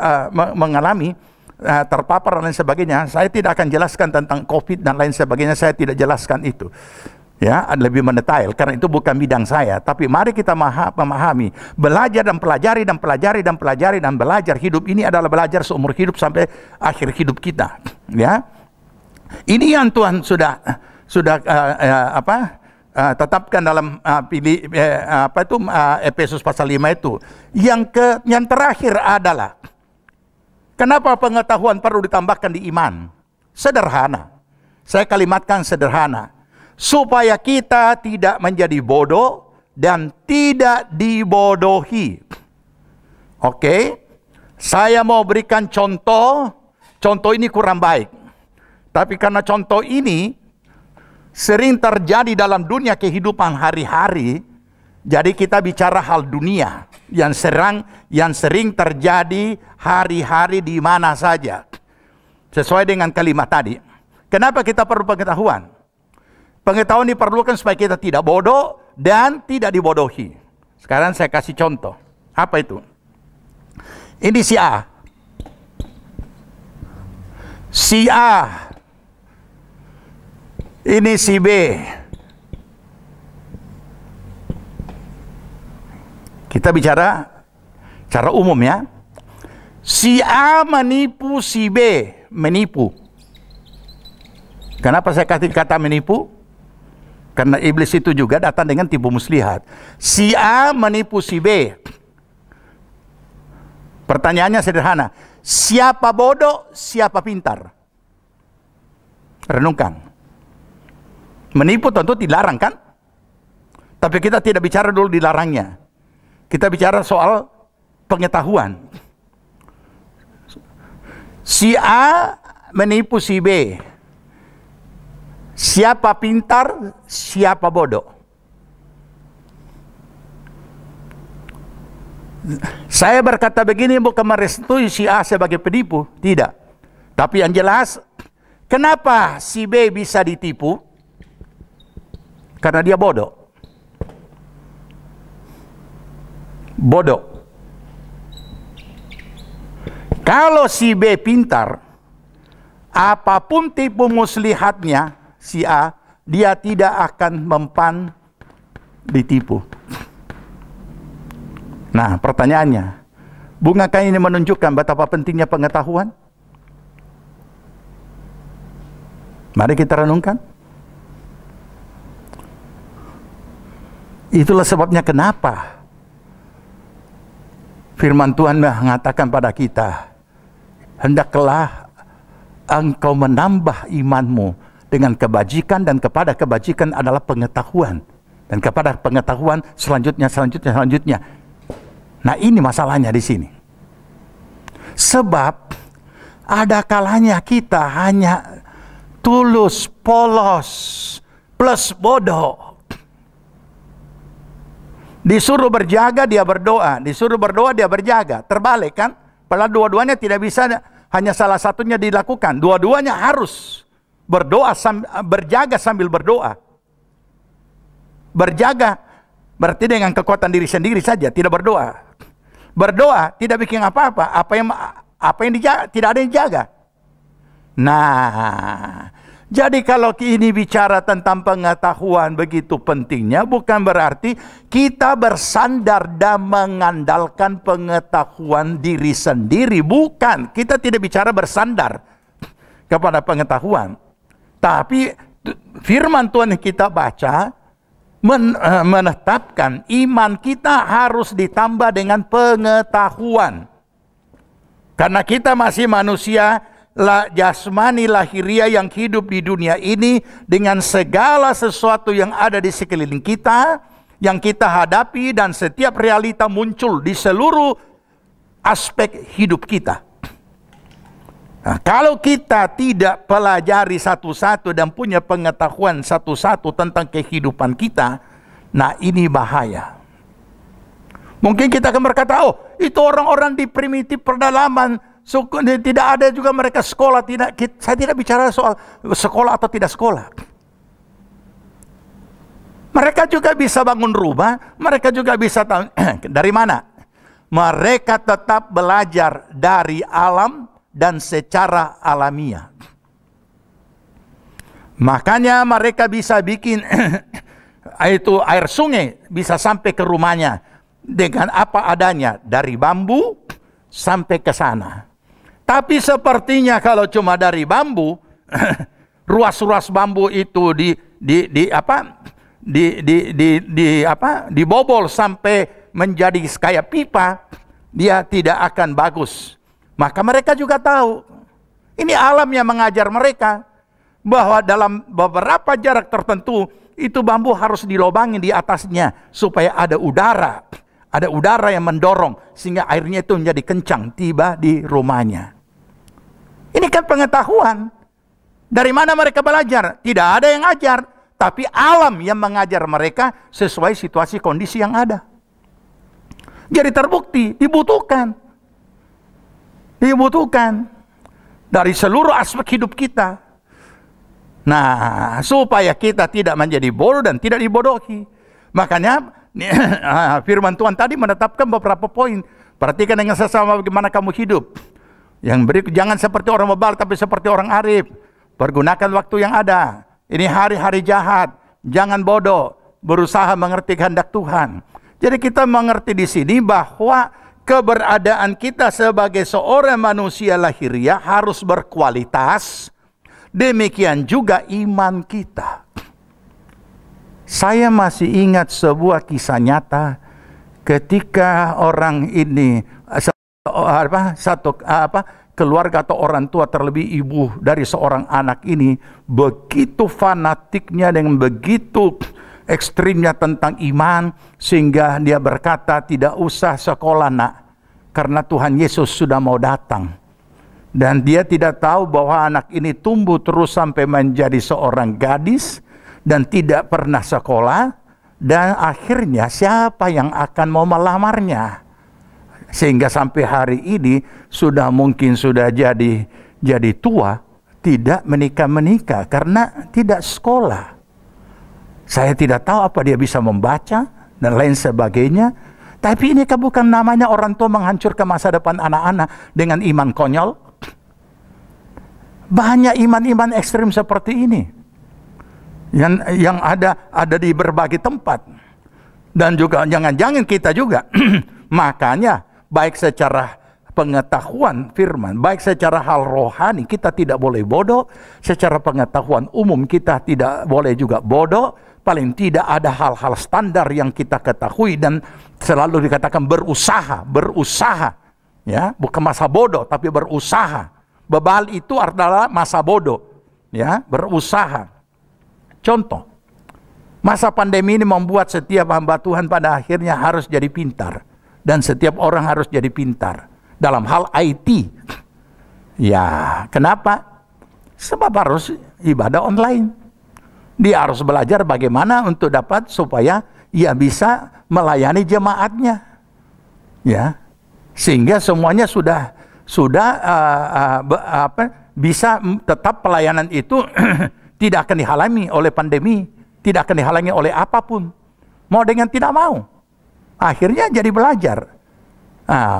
mengalami terpapar dan lain sebagainya. Saya tidak akan jelaskan tentang COVID dan lain sebagainya. Saya tidak jelaskan itu, ya, lebih mendetail karena itu bukan bidang saya. Tapi mari kita memahami, belajar dan pelajari dan pelajari dan pelajari dan belajar. Hidup ini adalah belajar seumur hidup sampai akhir hidup kita, ya. Ini yang Tuhan sudah tetapkan dalam Efesus pasal 5 itu. Yang terakhir adalah kenapa pengetahuan perlu ditambahkan di iman? Sederhana. Saya kalimatkan sederhana. Supaya kita tidak menjadi bodoh dan tidak dibodohi. Oke? Saya mau berikan contoh. Contoh ini kurang baik. Tapi karena contoh ini sering terjadi dalam dunia kehidupan hari-hari, jadi kita bicara hal dunia yang sering terjadi hari-hari di mana saja. Sesuai dengan kalimat tadi. Kenapa kita perlu pengetahuan? Pengetahuan diperlukan supaya kita tidak bodoh dan tidak dibodohi. Sekarang saya kasih contoh. Apa itu? Ini si A. Si A. Ini si B. Kita bicara cara umum, ya. Si A menipu si B. Menipu. Kenapa saya kasih kata menipu? Karena iblis itu juga datang dengan tipu muslihat. Si A menipu si B. Pertanyaannya sederhana. Siapa bodoh, siapa pintar? Renungkan. Menipu tentu dilarang, kan? Tapi kita tidak bicara dulu dilarangnya. Kita bicara soal pengetahuan. Si A menipu si B. Siapa pintar, siapa bodoh? Saya berkata begini bukan merestui si A sebagai penipu, tidak. Tapi yang jelas, kenapa si B bisa ditipu? Karena dia bodoh. Bodoh. Kalau si B pintar, apapun tipu muslihatnya si A, dia tidak akan mempan ditipu. Nah, pertanyaannya, bukankah ini menunjukkan betapa pentingnya pengetahuan? Mari kita renungkan. Itulah sebabnya kenapa firman Tuhan mengatakan pada kita, hendaklah engkau menambah imanmu dengan kebajikan, dan kepada kebajikan adalah pengetahuan, dan kepada pengetahuan selanjutnya. Nah, ini masalahnya di sini. Sebab ada kalanya kita hanya tulus, polos, plus bodoh. Disuruh berjaga, dia berdoa. Disuruh berdoa, dia berjaga. Terbalik, kan? Padahal dua-duanya tidak bisa hanya salah satunya dilakukan. Dua-duanya harus berjaga sambil berdoa. Berjaga berarti dengan kekuatan diri sendiri saja, tidak berdoa. Berdoa tidak bikin apa-apa. Apa yang dijaga, tidak ada yang jaga. Nah, jadi kalau ini bicara tentang pengetahuan begitu pentingnya, bukan berarti kita bersandar dan mengandalkan pengetahuan diri sendiri. Bukan, kita tidak bicara bersandar kepada pengetahuan. Tapi firman Tuhan yang kita baca menetapkan iman kita harus ditambah dengan pengetahuan. Karena kita masih manusia jasmani lahiriah yang hidup di dunia ini dengan segala sesuatu yang ada di sekeliling kita, yang kita hadapi, dan setiap realita muncul di seluruh aspek hidup kita. Nah, kalau kita tidak pelajari satu-satu dan punya pengetahuan satu-satu tentang kehidupan kita, nah ini bahaya. Mungkin kita akan berkata, oh itu orang-orang di primitif pedalaman, tidak ada juga mereka sekolah. Saya tidak bicara soal sekolah atau tidak sekolah. Mereka juga bisa bangun rumah, mereka juga bisa tahu dari mana. Mereka tetap belajar dari alam dan secara alamiah. Makanya mereka bisa bikin itu air sungai bisa sampai ke rumahnya dengan apa adanya, dari bambu sampai ke sana. Tapi sepertinya kalau cuma dari bambu, ruas-ruas bambu itu dibobol sampai menjadi kayak pipa, dia tidak akan bagus. Maka mereka juga tahu, ini alam yang mengajar mereka bahwa dalam beberapa jarak tertentu itu bambu harus dilobangin di atasnya supaya ada udara yang mendorong sehingga airnya itu menjadi kencang tiba di rumahnya. Ini kan pengetahuan. Dari mana mereka belajar? Tidak ada yang ajar, tapi alam yang mengajar mereka sesuai situasi kondisi yang ada. Jadi terbukti dibutuhkan dari seluruh aspek hidup kita. Nah, supaya kita tidak menjadi bodoh dan tidak dibodohi. Makanya firman Tuhan tadi menetapkan beberapa poin. Perhatikan dengan sesama bagaimana kamu hidup. Yang berikut, jangan seperti orang bebal tapi seperti orang arif. Pergunakan waktu yang ada. Ini hari-hari jahat. Jangan bodoh. Berusaha mengerti kehendak Tuhan. Jadi kita mengerti di sini bahwa keberadaan kita sebagai seorang manusia lahiriah harus berkualitas. Demikian juga iman kita. Saya masih ingat sebuah kisah nyata ketika orang ini keluarga atau orang tua, terlebih ibu dari seorang anak ini begitu fanatiknya dengan begitu ekstrimnya tentang iman sehingga dia berkata, tidak usah sekolah nak, karena Tuhan Yesus sudah mau datang. Dan dia tidak tahu bahwa anak ini tumbuh terus sampai menjadi seorang gadis dan tidak pernah sekolah, dan akhirnya siapa yang akan mau melamarnya? Sehingga sampai hari ini sudah jadi tua, tidak menikah karena tidak sekolah. Saya tidak tahu apa dia bisa membaca dan lain sebagainya. Tapi ini kan bukan namanya orang tua menghancurkan masa depan anak-anak dengan iman konyol. Banyak iman-iman ekstrim seperti ini yang ada di berbagai tempat, dan juga jangan-jangan kita juga. Makanya baik secara pengetahuan firman, baik secara hal rohani kita tidak boleh bodoh, secara pengetahuan umum kita tidak boleh juga bodoh. Paling tidak ada hal-hal standar yang kita ketahui dan selalu dikatakan berusaha, ya, bukan masa bodoh tapi berusaha. Bebal itu adalah masa bodoh, ya, berusaha. Contoh, masa pandemi ini membuat setiap hamba Tuhan pada akhirnya harus jadi pintar. Dan setiap orang harus jadi pintar dalam hal IT. Ya, kenapa? Sebab harus ibadah online. Dia harus belajar bagaimana untuk dapat supaya ia bisa melayani jemaatnya. Ya, sehingga semuanya sudah bisa tetap pelayanan itu tidak akan dihalangi oleh pandemi, tidak akan dihalangi oleh apapun. Mau dengan tidak mau, akhirnya jadi belajar.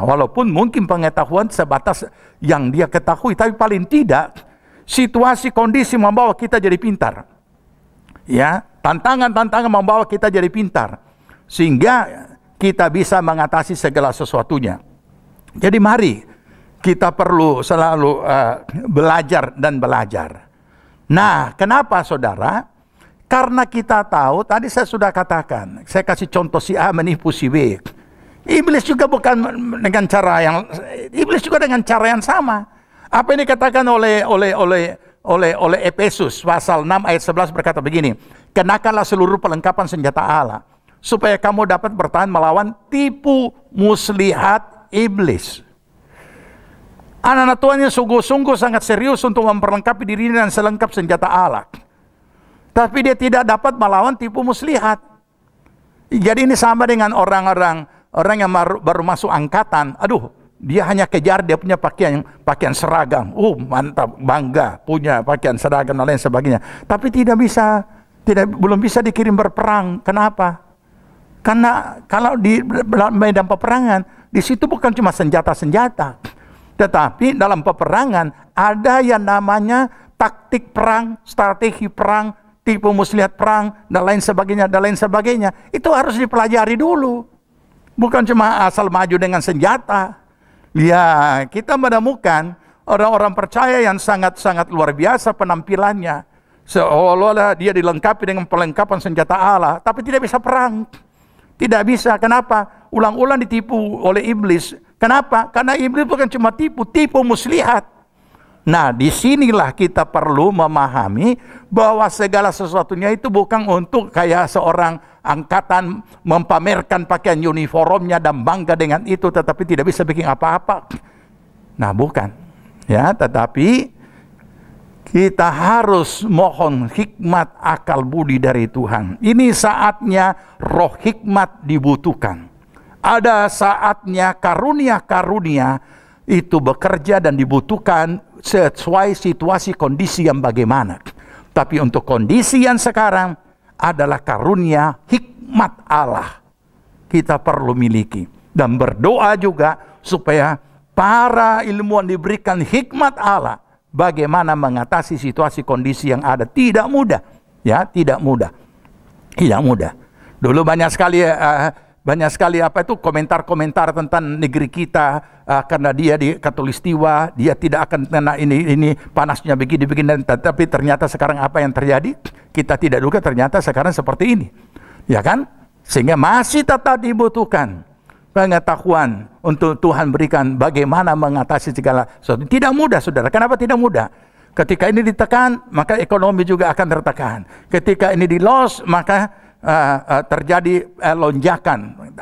Walaupun mungkin pengetahuan sebatas yang dia ketahui, tapi paling tidak situasi kondisi membawa kita jadi pintar. Ya, tantangan-tantangan membawa kita jadi pintar, sehingga kita bisa mengatasi segala sesuatunya. Jadi mari kita perlu selalu belajar dan belajar. Nah, kenapa saudara? Karena kita tahu, tadi saya sudah katakan, saya kasih contoh si A menipu si B. Iblis juga dengan cara yang sama. Apa yang dikatakan oleh Efesus pasal 6 ayat 11 berkata begini, kenakanlah seluruh perlengkapan senjata Allah, supaya kamu dapat bertahan melawan tipu muslihat iblis. Anak-anak Tuhan yang sungguh-sungguh sangat serius untuk memperlengkapi dirinya dan selengkap senjata Allah. Tapi dia tidak dapat melawan tipu muslihat. Jadi ini sama dengan orang yang baru masuk angkatan. Aduh, dia hanya kejar dia punya pakaian seragam. Mantap, bangga punya pakaian seragam dan lain sebagainya. Tapi belum bisa dikirim berperang. Kenapa? Karena kalau di medan peperangan, di situ bukan cuma senjata-senjata, tetapi dalam peperangan ada yang namanya taktik perang, strategi perang, tipu muslihat perang, dan lain sebagainya. Itu harus dipelajari dulu. Bukan cuma asal maju dengan senjata. Ya, kita menemukan orang-orang percaya yang sangat-sangat luar biasa penampilannya. Seolah-olah dia dilengkapi dengan perlengkapan senjata Allah, tapi tidak bisa perang. Tidak bisa. Kenapa? Ulang-ulang ditipu oleh iblis. Kenapa? Karena iblis bukan cuma tipu muslihat. Nah, disinilah kita perlu memahami bahwa segala sesuatunya itu bukan untuk kayak seorang angkatan mempamerkan pakaian uniformnya dan bangga dengan itu, tetapi tidak bisa bikin apa-apa. Nah, bukan. Ya, tetapi kita harus mohon hikmat akal budi dari Tuhan. Ini saatnya roh hikmat dibutuhkan. Ada saatnya karunia-karunia itu bekerja dan dibutuhkan sesuai situasi kondisi yang bagaimana. Tapi untuk kondisi yang sekarang adalah karunia hikmat Allah. Kita perlu miliki. Dan berdoa juga supaya para ilmuwan diberikan hikmat Allah. Bagaimana mengatasi situasi kondisi yang ada. Tidak mudah. Ya, tidak mudah. Tidak mudah. Dulu banyak sekali komentar-komentar tentang negeri kita, karena dia di Katulistiwa, dia tidak akan kena ini panasnya begini, tapi ternyata sekarang apa yang terjadi? Kita tidak duga ternyata sekarang seperti ini. Ya kan? Sehingga masih tetap dibutuhkan pengetahuan untuk Tuhan berikan bagaimana mengatasi segala sesuatu. Tidak mudah, saudara. Kenapa tidak mudah? Ketika ini ditekan, maka ekonomi juga akan tertekan. Ketika ini di loss, maka terjadi lonjakan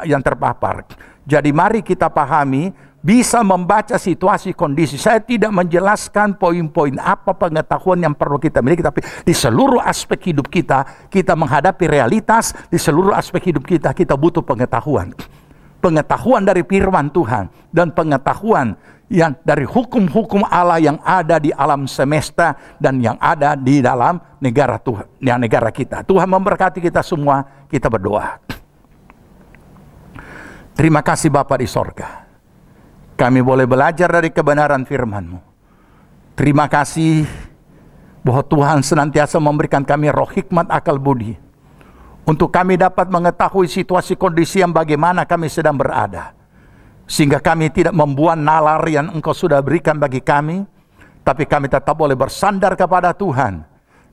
yang terpapar. Jadi mari kita pahami, bisa membaca situasi kondisi. Saya tidak menjelaskan poin-poin apa pengetahuan yang perlu kita miliki, tapi di seluruh aspek hidup kita, kita menghadapi realitas, di seluruh aspek hidup kita, kita butuh pengetahuan. Pengetahuan dari firman Tuhan dan pengetahuan yang dari hukum-hukum Allah yang ada di alam semesta dan yang ada di dalam negara Tuhan, yang negara kita. Tuhan memberkati kita semua. Kita berdoa. Terima kasih Bapa di sorga. Kami boleh belajar dari kebenaran firman-Mu. Terima kasih bahwa Tuhan senantiasa memberikan kami roh hikmat akal budi, untuk kami dapat mengetahui situasi kondisi yang bagaimana kami sedang berada. Sehingga kami tidak membuat nalar yang Engkau sudah berikan bagi kami, tapi kami tetap boleh bersandar kepada Tuhan.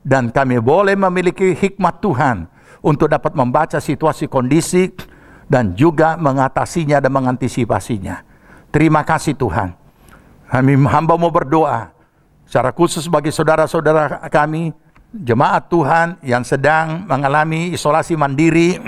Dan kami boleh memiliki hikmat Tuhan untuk dapat membaca situasi kondisi dan juga mengatasinya dan mengantisipasinya. Terima kasih Tuhan. Kami hamba-Mu berdoa secara khusus bagi saudara-saudara kami, jemaat Tuhan yang sedang mengalami isolasi mandiri.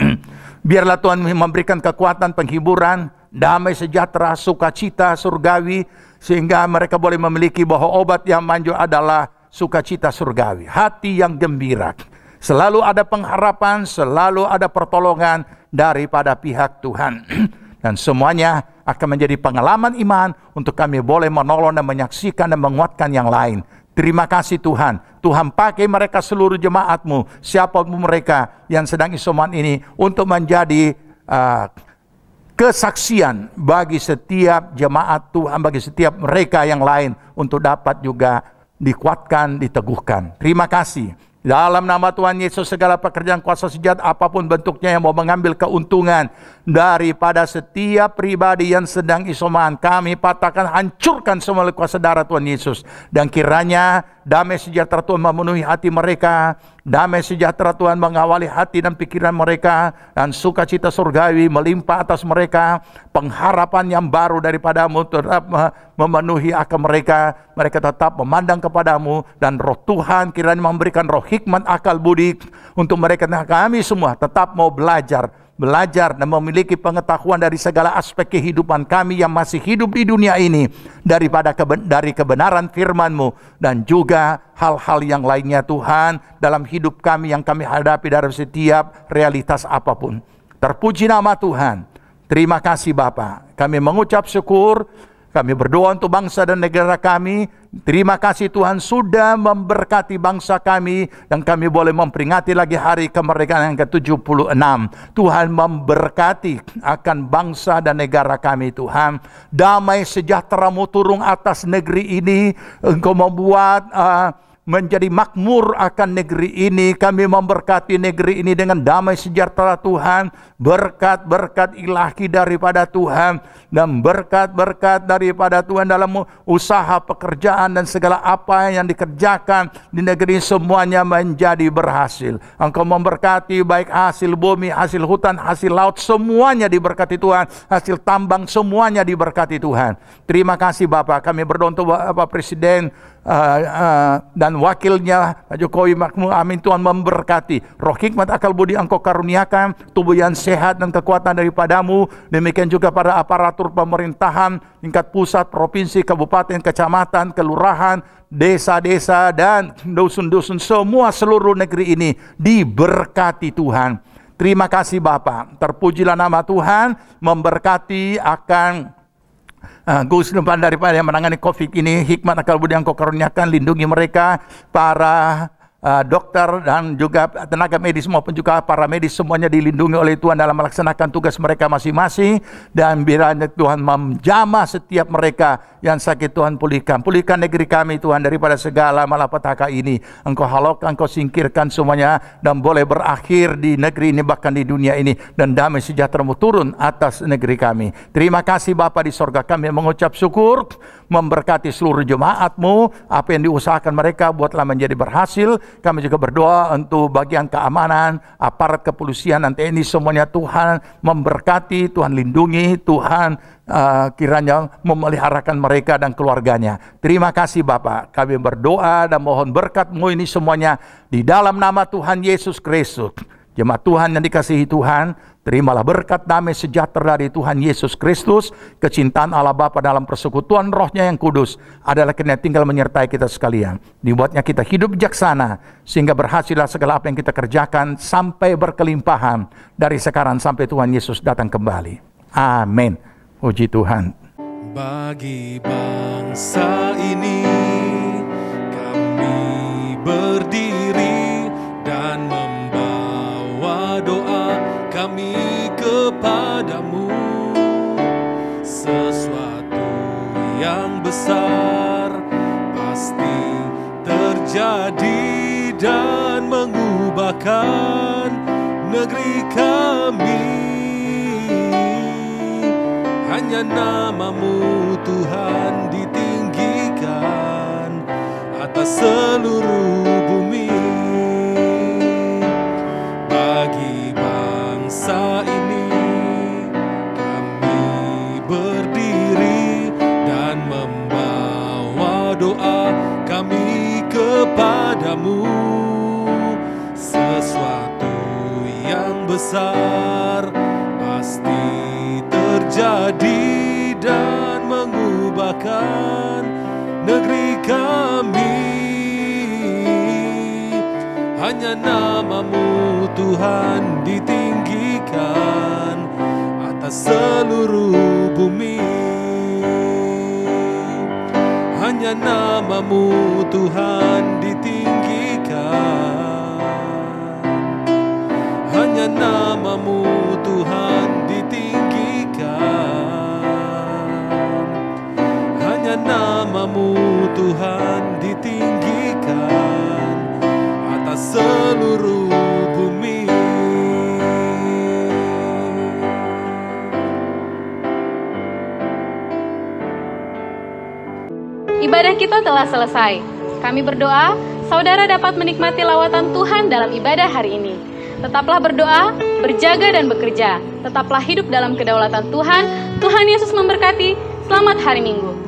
Biarlah Tuhan memberikan kekuatan, penghiburan, damai sejahtera, sukacita surgawi, sehingga mereka boleh memiliki bahwa obat yang manjur adalah sukacita surgawi, hati yang gembira. Selalu ada pengharapan, selalu ada pertolongan daripada pihak Tuhan. Dan semuanya akan menjadi pengalaman iman untuk kami boleh menolong dan menyaksikan dan menguatkan yang lain. Terima kasih Tuhan. Tuhan pakai mereka seluruh jemaat-Mu, siapapun mereka yang sedang isoman ini, untuk menjadi kesaksian bagi setiap jemaat Tuhan, bagi setiap mereka yang lain, untuk dapat juga dikuatkan, diteguhkan. Terima kasih. Dalam nama Tuhan Yesus, segala pekerjaan kuasa sejahat apapun bentuknya yang mau mengambil keuntungan daripada setiap pribadi yang sedang isoman, kami patahkan, hancurkan semua kuasa darah Tuhan Yesus. Dan kiranya damai sejahtera Tuhan memenuhi hati mereka, damai sejahtera Tuhan mengawali hati dan pikiran mereka, dan sukacita surgawi melimpah atas mereka, pengharapan yang baru daripadamu tetap memenuhi akan mereka, mereka tetap memandang kepadamu, dan roh Tuhan kiranya memberikan roh hikmat, akal budi untuk mereka. Nah, kami semua tetap mau belajar dan memiliki pengetahuan dari segala aspek kehidupan kami yang masih hidup di dunia ini, dari kebenaran firman-Mu, dan juga hal-hal yang lainnya Tuhan dalam hidup kami yang kami hadapi dalam setiap realitas apapun. Terpuji nama Tuhan. Terima kasih Bapa. Kami mengucap syukur. Kami berdoa untuk bangsa dan negara kami. Terima kasih Tuhan sudah memberkati bangsa kami, dan kami boleh memperingati lagi hari kemerdekaan yang ke-76. Tuhan memberkati akan bangsa dan negara kami Tuhan. Damai sejahtera-Mu turun atas negeri ini. Engkau membuat menjadi makmur akan negeri ini. Kami memberkati negeri ini dengan damai sejahtera Tuhan, berkat-berkat ilahi daripada Tuhan, dan berkat-berkat daripada Tuhan dalam usaha pekerjaan dan segala apa yang dikerjakan di negeri semuanya menjadi berhasil. Engkau memberkati baik hasil bumi, hasil hutan, hasil laut, semuanya diberkati Tuhan. Hasil tambang semuanya diberkati Tuhan. Terima kasih Bapak. Kami berdoa untuk Bapak Presiden dan wakilnya Pak Jokowi makmur, amin. Tuhan memberkati, roh hikmat akal budi Engkau karuniakan, tubuh yang sehat dan kekuatan daripadamu. Demikian juga pada aparatur pemerintahan tingkat pusat, provinsi, kabupaten, kecamatan, kelurahan, desa-desa, dan dusun-dusun, semua seluruh negeri ini diberkati Tuhan. Terima kasih Bapa. Terpujilah nama Tuhan, memberkati akan Gus Depan daripada yang menangani COVID ini. Hikmat akal budi yang Kau karuniakan, lindungi mereka, para dokter dan juga tenaga medis maupun juga para medis, semuanya dilindungi oleh Tuhan dalam melaksanakan tugas mereka masing-masing. Dan biarlah Tuhan menjamah setiap mereka yang sakit, Tuhan pulihkan negeri kami Tuhan daripada segala malapetaka ini. Engkau halaukan, Engkau singkirkan semuanya, dan boleh berakhir di negeri ini, bahkan di dunia ini, dan damai sejahtera-Mu turun atas negeri kami. Terima kasih Bapa di sorga. Kami mengucap syukur, memberkati seluruh jemaat-Mu, apa yang diusahakan mereka buatlah menjadi berhasil. Kami juga berdoa untuk bagian keamanan, aparat kepolisian dan TNI, semuanya Tuhan memberkati, Tuhan lindungi, Tuhan kiranya memeliharakan mereka dan keluarganya. Terima kasih Bapak. Kami berdoa dan mohon berkat-Mu ini semuanya di dalam nama Tuhan Yesus Kristus. Jemaat Tuhan yang dikasihi Tuhan, terimalah berkat damai sejahtera dari Tuhan Yesus Kristus, kecintaan Allah Bapa dalam persekutuan Roh-Nya yang kudus adalah kiranya tinggal menyertai kita sekalian. Dibuatnya kita hidup bijaksana, sehingga berhasillah segala apa yang kita kerjakan sampai berkelimpahan dari sekarang sampai Tuhan Yesus datang kembali. Amin. Puji Tuhan. Bagi bangsa ini kami berdiri dan membawa doa kami kepadamu. Sesuatu yang besar pasti terjadi dan mengubahkan negeri kami. Hanya nama-Mu Tuhan ditinggikan atas seluruh bumi. Bagi bangsa ini kami berdiri dan membawa doa kami kepadamu. Sesuatu yang besar pasti terjadi dan mengubahkan negeri kami. Hanya nama-Mu Tuhan ditinggikan atas seluruh bumi. Hanya nama-Mu Tuhan ditinggikan. Hanya nama-Mu Tuhan ditinggikan. Hanya nama-Mu Tuhan ditinggikan atas seluruh bumi. Ibadah kita telah selesai. Kami berdoa, saudara dapat menikmati lawatan Tuhan dalam ibadah hari ini. Tetaplah berdoa, berjaga dan bekerja. Tetaplah hidup dalam kedaulatan Tuhan. Tuhan Yesus memberkati. Selamat hari Minggu.